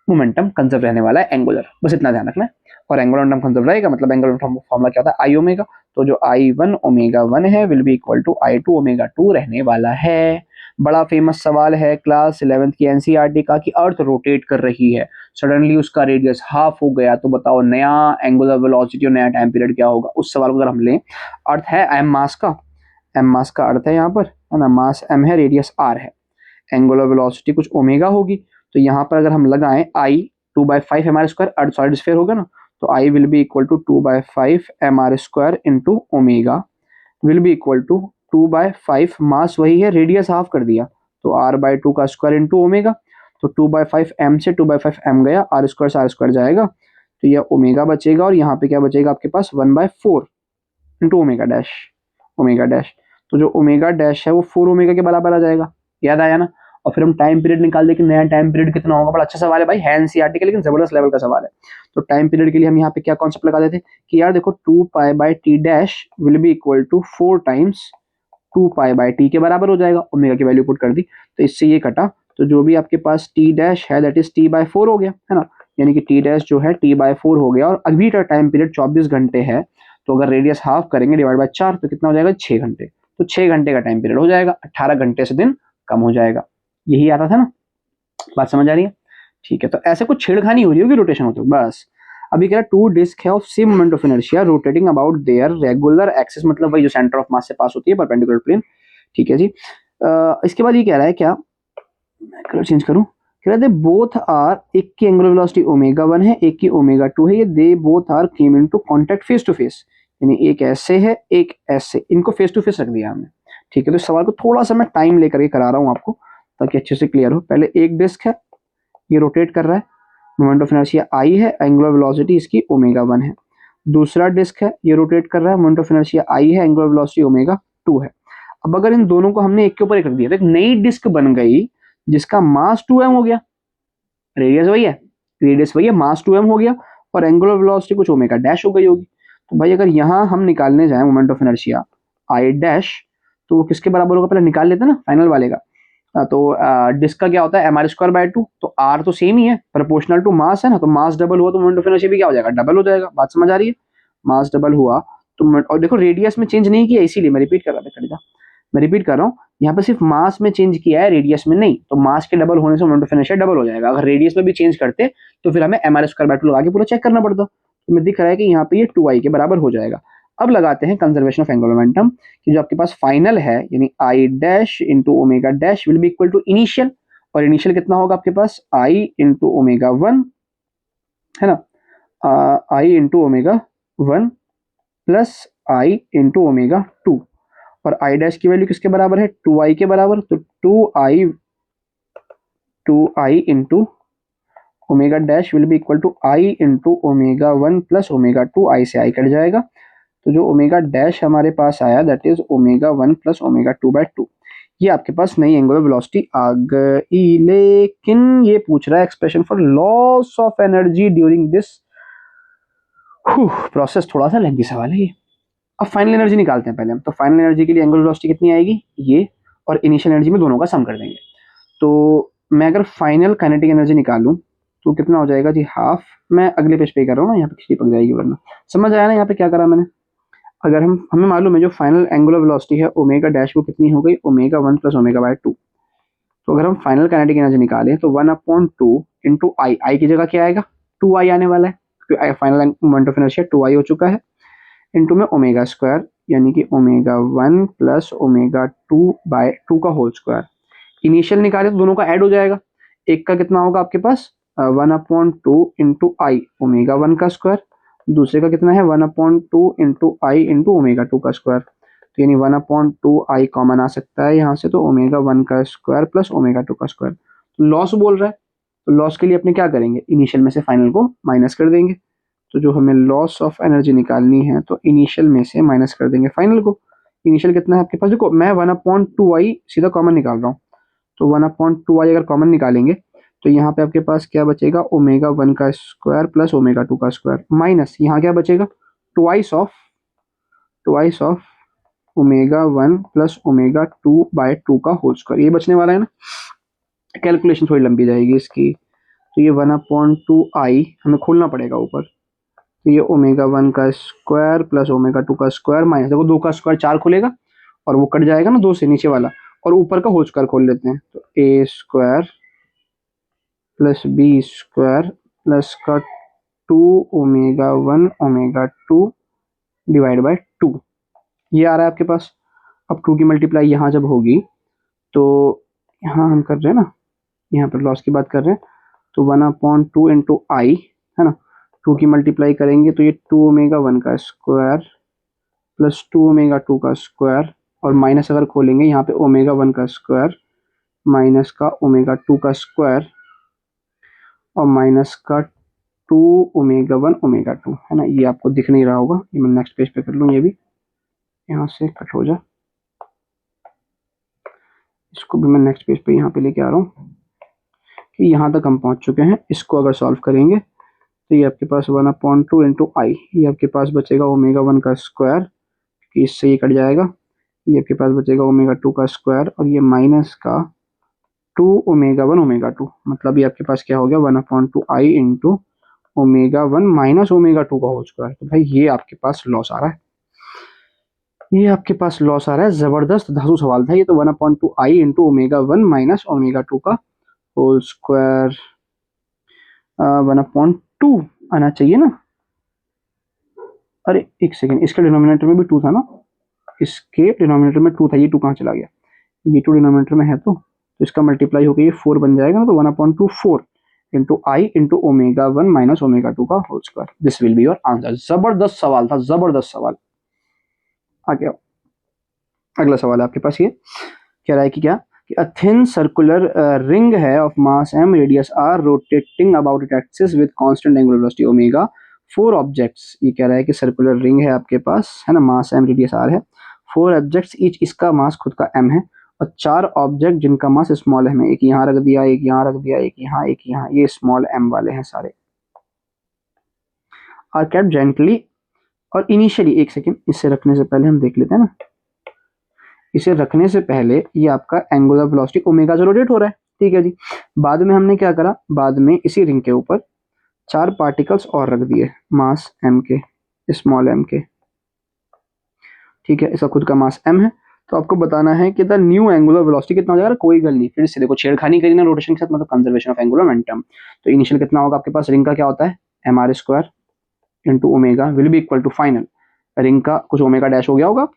Speaker 1: मोमेंटम कंजर्व रहने वाला है एंगुलर, बस इतना ध्यान रखना है। और एंगुलर मोमेंटम कंजर्व रहेगा मतलब एंगुलर फॉर्मूला क्या होता है, आई ओमेगा। तो जो I1 ओमेगा 1 है will be equal to I2 omega 2 रहने वाला है। बड़ा फेमस सवाल है क्लास 11th की एनसीईआरटी का कि अर्थ रोटेट कर रही है, सडनली उसका रेडियस हाफ हो गया, तो बताओ नया एंगुलर वेलोसिटी और नया टाइम पीरियड क्या होगा। उस सवाल को अगर हम लें, अर्थ है एम मास का, एम मास का अर्थ है यहाँ पर, है ना, मास एम है, रेडियस आर है, एंगुलर वेलोसिटी कुछ ओमेगा होगी। तो यहाँ पर अगर हम लगाएं I 2/5 M R square, earth solid sphere होगा ना, तो I will be equal to 2/5 M R square into omega will be equal to 2/5, mass वही है, रेडियस हाफ कर दिया, तो r/2 का स्क्वायर इंटू ओमेगा। तो 2/5 m से 2/5 m गया, आर स्क्वायर से आर स्क्वायर जाएगा, तो यह ओमेगा बचेगा, और यहाँ पे क्या बचेगा आपके पास 1/4 into omega dash, omega dash. तो जो ओमेगा डैश है वो 4 ओमेगा के बराबर आ जाएगा, याद आया ना। और फिर हम टाइम पीरियड निकाल दें कि नया टाइम पीरियड कितना होगा। बड़ा अच्छा सवाल है भाई, है एनसीईआरटी का लेकिन जबरदस्त लेवल का सवाल है। तो टाइम पीरियड के लिए हम यहाँ पे क्या कॉन्सेप्ट लगा देते कि यार देखो 2π/t dash will be equal to 4 times 2π/t के बराबर हो जाएगा, ओमेगा की वैल्यू पुट कर दी, तो इससे ये कटा। तो जो भी आपके पास t डैश है दैट इज t/4 हो गया, है ना, यानी कि t डैश जो है t/4 हो गया। और अभी का टाइम पीरियड 24 घंटे है, तो अगर रेडियस हाफ करेंगे डिवाइड बाय 4 तो कितना हो जाएगा, 6 घंटे। तो 6 घंटे का टाइम पीरियड हो जाएगा, 18 घंटे से दिन कम हो जाएगा। यही आता था ना, बात समझ आ रही है, ठीक है। तो ऐसे कुछ छेड़खानी हो रही होगी रोटेशन होते बस। अभी कह रहा टू डिस्क है of same moment of inertia rotating about their regular axis, मतलब वही जो सेंटर ऑफ मास से पास होती है परपेंडिकुलर प्लेन, ठीक है जी। इसके बाद ये कह रहा है क्या, कलर चेंज करूं, कह रहा है बोथ आर, एक की एंगुलर वेलोसिटी ओमेगा 1 है, एक की ओमेगा 2 है, ये they both are came into contact face to face, यानी एक ऐसे है एक ऐसे, इनको फेस टू फेस रख दिया हमने, ठीक है। तो इस सवाल को थोड़ा सा मैं टाइम लेकर के करा रहा हूं आपको ताकि अच्छे से क्लियर हो। पहले एक डिस्क है, ये रोटेट कर रहा है, मोमेंट ऑफ इनर्शिया आई है, एंगुलर वेलोसिटी इसकी ओमेगा 1 है। दूसरा डिस्क है, ये रोटेट कर रहा है, मोमेंट ऑफ इनर्शिया आई है, एंगुलर वेलोसिटी ओमेगा 2 है। अब अगर इन दोनों को हमने एक के ऊपर एक रख दिया तो एक नई डिस्क बन गई जिसका मास 2m हो गया, रेडियस वही है, रेडियस वही है, मास 2m हो गया, और एंगुलर वेलोसिटी कुछ ओमेगा डैश हो गई होगी। तो भाई अगर यहाँ हम निकालने जाए moment of inertia I dash, तो वो किसके बराबर होगा, पहले निकाल लेते हैं ना फाइनल वाले का। तो डिस्क का क्या होता है mr²/2, तो r तो सेम ही है, प्रोपोर्शनल टू मास है ना, तो मास डबल हुआ तो मोमेंट ऑफ इनर्शिया भी क्या हो जाएगा, डबल हो जाएगा। बात समझ आ रही है, मास डबल हुआ तो, और देखो रेडियस में चेंज नहीं किया, इसीलिए मैं रिपीट कर रहा था, मैं रिपीट कर रहा हूँ, यहाँ पे सिर्फ मास में चेंज किया है, रेडियस में नहीं। तो मास के डबल होने से मोमेंट ऑफ इनर्शिया डबल हो जाएगा। अगर रेडियस में भी चेंज करते तो फिर हमें mr²/2 लगा के पूरा चेक करना पड़ता। तो मैं दिख रहा है कि यहाँ पे ये 2i के बराबर हो जाएगा। अब लगाते हैं कंजर्वेशन ऑफ एंगुलर मोमेंटम, कि जो आपके पास फाइनल है यानी I dash into omega dash will be equal to initial, और इनिशियल कितना होगा आपके पास आई इंटू ओमेगा 1, है ना, आई इंटू ओमेगा 1 प्लस आई इंटू ओमेगा 2, और आई डैश की वैल्यू किसके बराबर है, 2i के बराबर, तो 2i into omega dash will be equal to I into omega one plus omega two, I से आई कट जाएगा, तो जो ओमेगा डैश हमारे पास आया that is omega one plus omega two by two. ये आपके पास नई एंगुलर वेलोसिटी आ गई, लेकिन ये पूछ रहा है expression for loss of energy during this process. थोड़ा सा लेंथी सवाल है ये। अब फाइनल एनर्जी निकालते हैं पहले हम। तो फाइनल एनर्जी के लिए एंगुलर वेलोसिटी कितनी आएगी, ये, और इनिशियल एनर्जी में दोनों का सम कर देंगे। तो मैं अगर फाइनल काइनेटिक एनर्जी निकालूं तो कितना हो जाएगा जी, हाफ। मैं अगले पेज पे कर रहा हूँ ना, यहाँ पे खिचड़ी पक जाएगी वरना। समझ आया ना यहाँ पे क्या करा मैंने। अगर हमें मालूम है जो फाइनल एंगुलर वेलोसिटी है ओमेगा डैश वो कितनी हो गई, omega one plus omega by two. तो अगर हम फाइनल काइनेटिक एनर्जी निकालें तो वन अपॉन टू इंटू आई, आई की जगह क्या आएगा, टू आई आने वाला है क्योंकि final moment of inertia two I हो चुका है, इंटू में ओमेगा स्क्वायर यानी कि omega one plus omega two by two का होल स्क्वायर। इनिशियल निकाले तो दोनों का ऐड हो जाएगा, एक का कितना होगा आपके पास one upon two into I omega one का स्क्वायर, दूसरे का कितना है one upon two into I into omega two का स्क्वायर। तो यानी one upon two I common आ सकता है यहाँ से, तो ओमेगा वन का स्क्वायर प्लस ओमेगा टू का स्क्वायर। तो लॉस बोल रहा है, तो लॉस के लिए अपने क्या करेंगे, इनिशियल में से फाइनल को माइनस कर देंगे। तो जो हमें लॉस ऑफ एनर्जी निकालनी है तो इनिशियल में से माइनस कर देंगे फाइनल को। इनिशियल कितना है आपके पास, देखो मैं वन अपॉन टू आई सीधा कॉमन निकाल रहा हूँ, तो वन अपॉन टू आई अगर कॉमन निकालेंगे तो यहाँ पे आपके पास क्या बचेगा, ओमेगा वन का स्क्वायर प्लस ओमेगा टू का स्क्वायर, माइनस यहाँ क्या बचेगा, twice of omega one plus omega two by two का होल स्क्वायर, ये बचने वाला है ना। कैलकुलेशन थोड़ी लंबी जाएगी इसकी, तो ये वन अपॉन टू आई हमें खोलना पड़ेगा ऊपर, तो ये ओमेगा वन का स्क्वायर प्लस ओमेगा टू का स्क्वायर माइनस, देखो दो का स्क्वायर चार खुलेगा और वो कट जाएगा ना दो से नीचे वाला, और ऊपर का होल स्क्वायर खोल लेते हैं, तो A square plus B square plus का two omega one omega two divide by two, ये आ रहा है आपके पास। अब टू की मल्टीप्लाई यहाँ जब होगी तो यहाँ हम कर रहे हैं ना, यहाँ पर लॉस की बात कर रहे हैं, तो one upon two into I है ना, टू की मल्टीप्लाई करेंगे तो ये टू ओमेगा वन का square plus two omega two का स्क्वायर, और माइनस अगर खोलेंगे यहाँ पे ओमेगा वन का स्क्वायर माइनस का ओमेगा टू का स्क्वायर और माइनस का two omega one omega two, है ना। ये आपको दिख नहीं रहा होगा, ये मैं नेक्स्ट पेज पे कर लूँ, ये भी यहाँ से कट हो जाए, इसको भी मैं नेक्स्ट पेज पे यहाँ पे लेके आ रहा हूँ कि यहाँ तक हम पहुँच चुके हैं। इसको अगर सॉल्व करेंगे तो ये आपके पास वन अपॉन टू इंटू आई, ये आपके पास बचेगा ओमेगा वन का स्क्वायर कि इससे ये कट जाएगा, ये आपके पास बचेगा ओमेगा टू का स्क्वायर और ये माइनस का two omega one omega two, मतलब ये आपके पास क्या हो गया one upon two I into omega one minus omega two का होल स्क्वायर। तो भाई ये आपके पास लॉस आ रहा है, ये आपके पास लॉस आ रहा है। जबरदस्त धांसू सवाल था ये, तो one upon two I into omega one minus omega two का whole square, one upon two आना चाहिए ना। अरे एक सेकेंड, इसके डिनोमिनेटर में भी टू था ना, इसके डिनोमिनेटर में टू था, ये टू कहाँ चला गया, ये टू डिनोमिनेटर में है तो इसका मल्टीप्लाई होकर ये फोर बन जाएगा ना, तो one upon two four into I into omega one minus omega two का whole square, this will be your answer. जबरदस्त सवाल था, जबरदस्त सवाल। आगे आओ, अगला सवाल है आपके पास, ये कह रहा है कि क्या कि अ थिन सर्कुलर रिंग है of mass m radius r rotating about it axis with constant angular velocity omega, four objects, ये कह रहा है कि सर्कुलर रिंग है आपके पास, है ना, मास m रेडियस r है, फोर ऑब्जेक्ट्स ईच, इसका मास खुद का m है, और चार ऑब्जेक्ट जिनका मास स्मॉल m है, एक यहाँ रख दिया, एक यहाँ रख दिया, एक यहाँ, ये स्मॉल m वाले हैं सारे, आर केप्ट जेंटली। और इनिशियली, एक सेकेंड, इससे रखने से पहले हम देख लेते हैं ना, इसे रखने से पहले ये आपका एंगुलर वेलोसिटी ओमेगा से रोटेट हो रहा है, ठीक है जी। बाद में हमने क्या करा, बाद में इसी रिंग के ऊपर चार पार्टिकल्स और रख दिए मास m के, स्मॉल m के, ठीक है, इसका खुद का मास m है। तो आपको बताना है कि द न्यू एंगुलर वेलोसिटी कितना हो जाएगा, कोई गल नहीं, फिर से देखो छेड़खानी करी ना रोटेशन के साथ, मतलब कंजर्वेशन ऑफ एंगुलर मोमेंटम। तो इनिशियल कितना होगा आपके पास, रिंग का क्या होता है M R square into omega will be equal to final, ring का कुछ ओमेगा डैश हो गया होगा,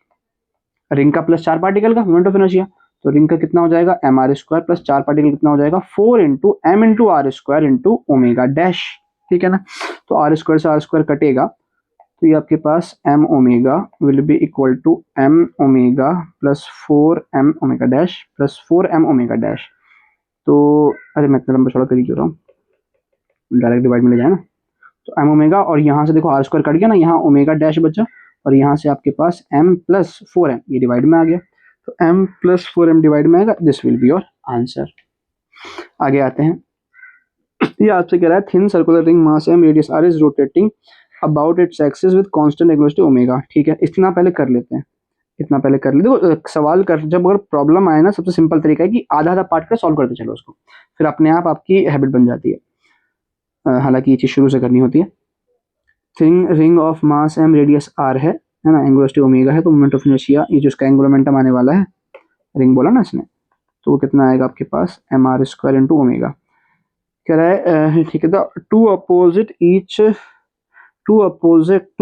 Speaker 1: रिंग का प्लस चार पार्टिकल का मोमेंट ऑफ इनर्शिया, तो रिंग का कितना हो जाएगा एम आर स्क्वायर प्लस चार पार्टिकल कितना हो जाएगा four into M into R square into omega dash, ठीक है ना। तो आर स्क्वायर से आर स्क्वायर कटेगा, तो ये आपके पास M omega will be equal to M omega plus four M omega dash plus four M omega dash. तो अरे मैं इतना लंबा चौड़ा कर ही क्यों रहा हूँ, डायरेक्ट डिवाइड में ले जाए ना, तो एम ओमेगा, और यहाँ से देखो आर स्क्वायर कट गया ना, यहाँ ओमेगा डैश बचा, और यहाँ से आपके पास m प्लस 4m ये डिवाइड में आ गया, तो m प्लस 4m डिवाइड में आएगा, this will be your answer. आगे आते हैं, ये आपसे कह रहा है thin circular ring mass m radius r is rotating about its axis with constant velocity omega. ठीक है, इतना पहले कर लेते हैं, इतना पहले कर लेते। देखो सवाल कर, जब अगर प्रॉब्लम आए ना, सबसे सिंपल तरीका है कि आधा आधा पार्ट कर सॉल्व करते चलो उसको, फिर अपने आप आपकी हैबिट बन जाती है। हालांकि ये चीज़ शुरू से करनी होती है। Thin ring of mass m radius r है ना, एंगुलर वेलोसिटी ओमेगा है, तो मोमेंट ऑफ इनर्शिया ये जो इसका एंगुलर मोमेंटम आने वाला है, रिंग बोला ना इसने, तो वो कितना आएगा आपके पास mr स्क्वायर इंटू ओमेगा। कह रहा है ठीक है, two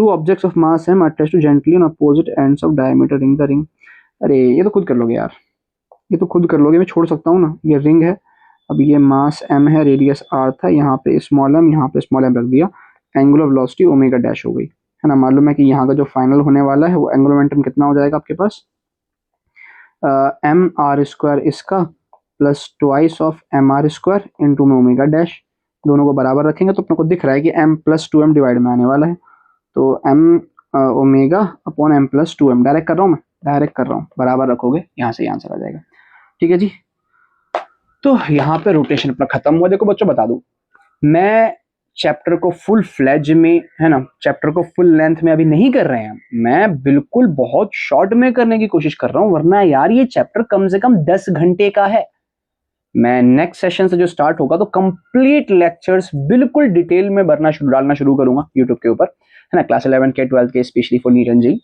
Speaker 1: objects of mass m attached to gently on opposite ends of diameter ring the ring. अरे ये तो खुद कर लोगे यार, ये तो खुद कर लोगे, मैं छोड़ सकता हूँ ना, ये रिंग है, अब ये मास m है, रेडियस r था, यहाँ पे स्मॉल m, यहाँ पे स्मॉल m रख दिया, एंगुलर वेलोसिटी ओमेगा डैश हो गई, है ना। मालूम है कि यहाँ का जो फाइनल होने वाला है वो एंगुलर मोमेंटम कितना हो जाएगा आपके पास, एम आर स्क्वायर इसका plus twice of M R square into में ओमेगा डैश, दोनों को बराबर रखेंगे तो अपने को दिख रहा है कि m प्लस 2m डिवाइड में आने वाला है, तो m omega upon m plus 2m, direct कर रहा हूँ मैं, डायरेक्ट कर रहा हूँ, बराबर रखोगे यहाँ से आंसर आ जाएगा। ठीक है जी, तो यहाँ पे रोटेशन अपना खत्म हुआ। देखो बच्चों बता दूं, मैं चैप्टर को फुल फ्लेज में, है ना, चैप्टर को फुल लेंथ में अभी नहीं कर रहे हैं, मैं बिल्कुल बहुत शॉर्ट में करने की कोशिश कर रहा हूँ, वरना यार ये चैप्टर कम से कम 10 घंटे का है। मैं नेक्स्ट सेशन से जो स्टार्ट होगा तो कंप्लीट लेक्चर्स बिल्कुल डिटेल में डालना शुरू करूंगा यूट्यूब के ऊपर, है ना, क्लास 11 के 12 के specially for neat and JEE.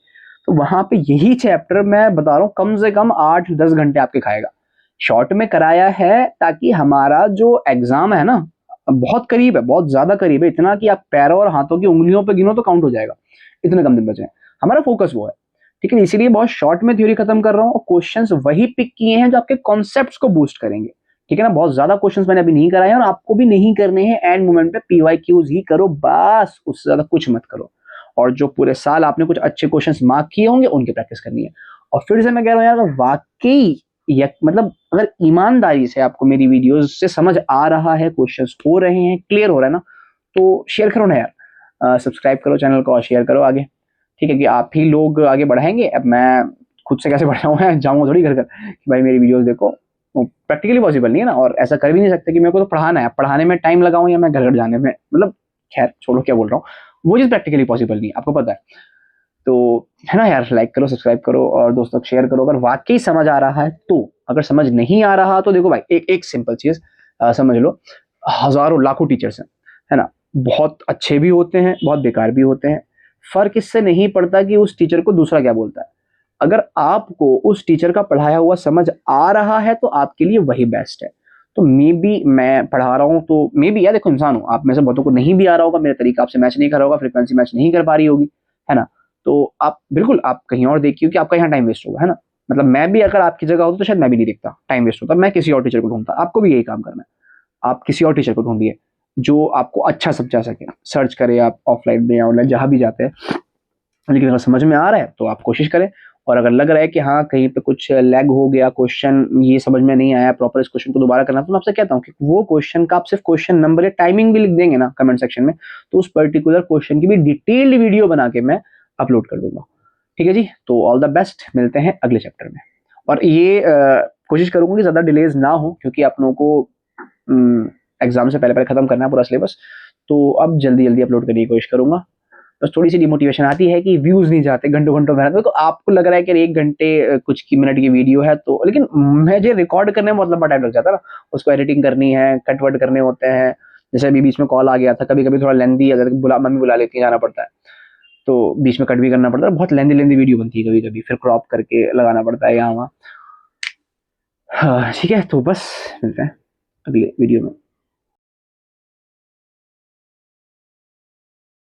Speaker 1: तो वहां पे यही चैप्टर मैं बता रहा हूँ कम से कम 8-10 घंटे आपके खाएगा। शॉर्ट में कराया है ताकि हमारा जो एग्जाम है ना बहुत करीब है, बहुत ज्यादा करीब है, इतना कि आप पैरों और हाथों की उंगलियों पे गिनो तो काउंट हो जाएगा, इतने कम दिन बचे हैं। हमारा फोकस वो है, ठीक है, इसीलिए बहुत शॉर्ट में थ्योरी खत्म कर रहा हूँ, और क्वेश्चंस वही पिक किए हैं जो आपके कॉन्सेप्ट्स को बूस्ट करेंगे। ठीक है ना, बहुत ज्यादा क्वेश्चंस मैंने अभी नहीं कराए हैं, और आपको भी नहीं करने हैं, एंड मोमेंट पे PYQs ही करो बस, उससे ज्यादा कुछ मत करो। और जो पूरे साल आपने कुछ अच्छे क्वेश्चंस मार्क किए होंगे उनकी प्रैक्टिस करनी है। और फिर से मैं कह रहा हूँ यार, अगर वाकई मतलब अगर ईमानदारी से आपको मेरी वीडियोस से समझ आ रहा है, क्वेश्चंस हो रहे हैं, क्लियर हो रहा है ना, तो शेयर करो ना यार, सब्सक्राइब करो चैनल को और शेयर करो आगे। ठीक है, कि आप ही लोग आगे बढ़ाएंगे, अब मैं खुद से कैसे बढ़ाऊँ, जाऊँगा थोड़ी घर कि भाई मेरी वीडियोस देखो, प्रैक्टिकली पॉसिबल नहीं है ना, और ऐसा कर भी नहीं सकते कि मेरे को तो पढ़ाना है, पढ़ाने में टाइम लगाऊं या मैं घर घर जाने में, मतलब खैर छोड़ो क्या बोल रहा हूँ, वो चीज़ प्रैक्टिकली पॉसिबल नहीं है, आपको पता है। तो है ना यार, लाइक करो, सब्सक्राइब करो और दोस्तों को शेयर करो अगर वाकई समझ आ रहा है तो। अगर समझ नहीं आ रहा तो देखो भाई, एक सिंपल चीज समझ लो, हजारों लाखों टीचर्स हैं, है ना, बहुत अच्छे भी होते हैं, बहुत बेकार भी होते हैं, फर्क इससे नहीं पड़ता कि उस टीचर को दूसरा क्या बोलता है। अगर आपको उस टीचर का पढ़ाया हुआ समझ आ रहा है तो आपके लिए वही बेस्ट है। तो मे बी मैं पढ़ा रहा हूँ तो मे बी यार, देखो इंसान हूँ, आप में से बहुतों को नहीं भी आ रहा होगा, मेरा तरीका आपसे मैच नहीं कर रहा होगा, फ्रिक्वेंसी मैच नहीं कर पा रही होगी, है ना, तो आप बिल्कुल आप कहीं और देखिए कि आपका यहाँ टाइम वेस्ट होगा, है ना। मतलब मैं भी अगर आपकी जगह होता तो शायद मैं भी नहीं देखता, टाइम वेस्ट होता, मैं किसी और टीचर को ढूंढता। आपको भी यही काम करना है, आप किसी और टीचर को ढूंढिए जो आपको अच्छा समझा सके, सर्च करें आप ऑफलाइन में या ऑनलाइन जहां भी जाते हैं। लेकिन अगर समझ में आ रहा है तो आप कोशिश करें, और अगर लग रहा है कि हाँ कहीं पे कुछ लैग हो गया, क्वेश्चन ये समझ में नहीं आया प्रॉपर, इस क्वेश्चन को दोबारा करना, तो मैं आपसे कहता हूँ कि वो क्वेश्चन का आप सिर्फ क्वेश्चन नंबर या टाइमिंग भी लिख देंगे ना कमेंट सेक्शन में, तो उस पर्टिकुलर क्वेश्चन की भी डिटेल्ड वीडियो बना के मैं अपलोड कर दूंगा। ठीक है जी, तो ऑल द बेस्ट, मिलते हैं अगले चैप्टर में। और ये कोशिश करूंगा कि ज़्यादा डिलेज ना हो, क्योंकि आप लोगों को एग्जाम से पहले पहले खत्म करना है पूरा सिलेबस, तो अब जल्दी जल्दी अपलोड करने की कोशिश करूंगा। बस थोड़ी सी डिमोटिवेशन आती है कि व्यूज नहीं जाते, घंटों घंटों मेहनत, तो आपको लग रहा है कि 1 घंटे कुछ की मिनट की वीडियो है तो, लेकिन मुझे रिकॉर्ड करने में बहुत लंबा टाइम लग जाता है ना, उसको एडिटिंग करनी है, कट वट करने होते हैं, जैसे अभी बीच में कॉल आ गया था, कभी कभी थोड़ा लेंदी, अगर मम्मी बुला लेती है, जाना पड़ता है, तो बीच में कट भी करना पड़ता है, बहुत लेंदी लेंदी वीडियो बनती है कभी कभी, फिर क्रॉप करके लगाना पड़ता है यहाँ वहाँ। हाँ ठीक है, तो बस मिलते हैं अगले वीडियो में।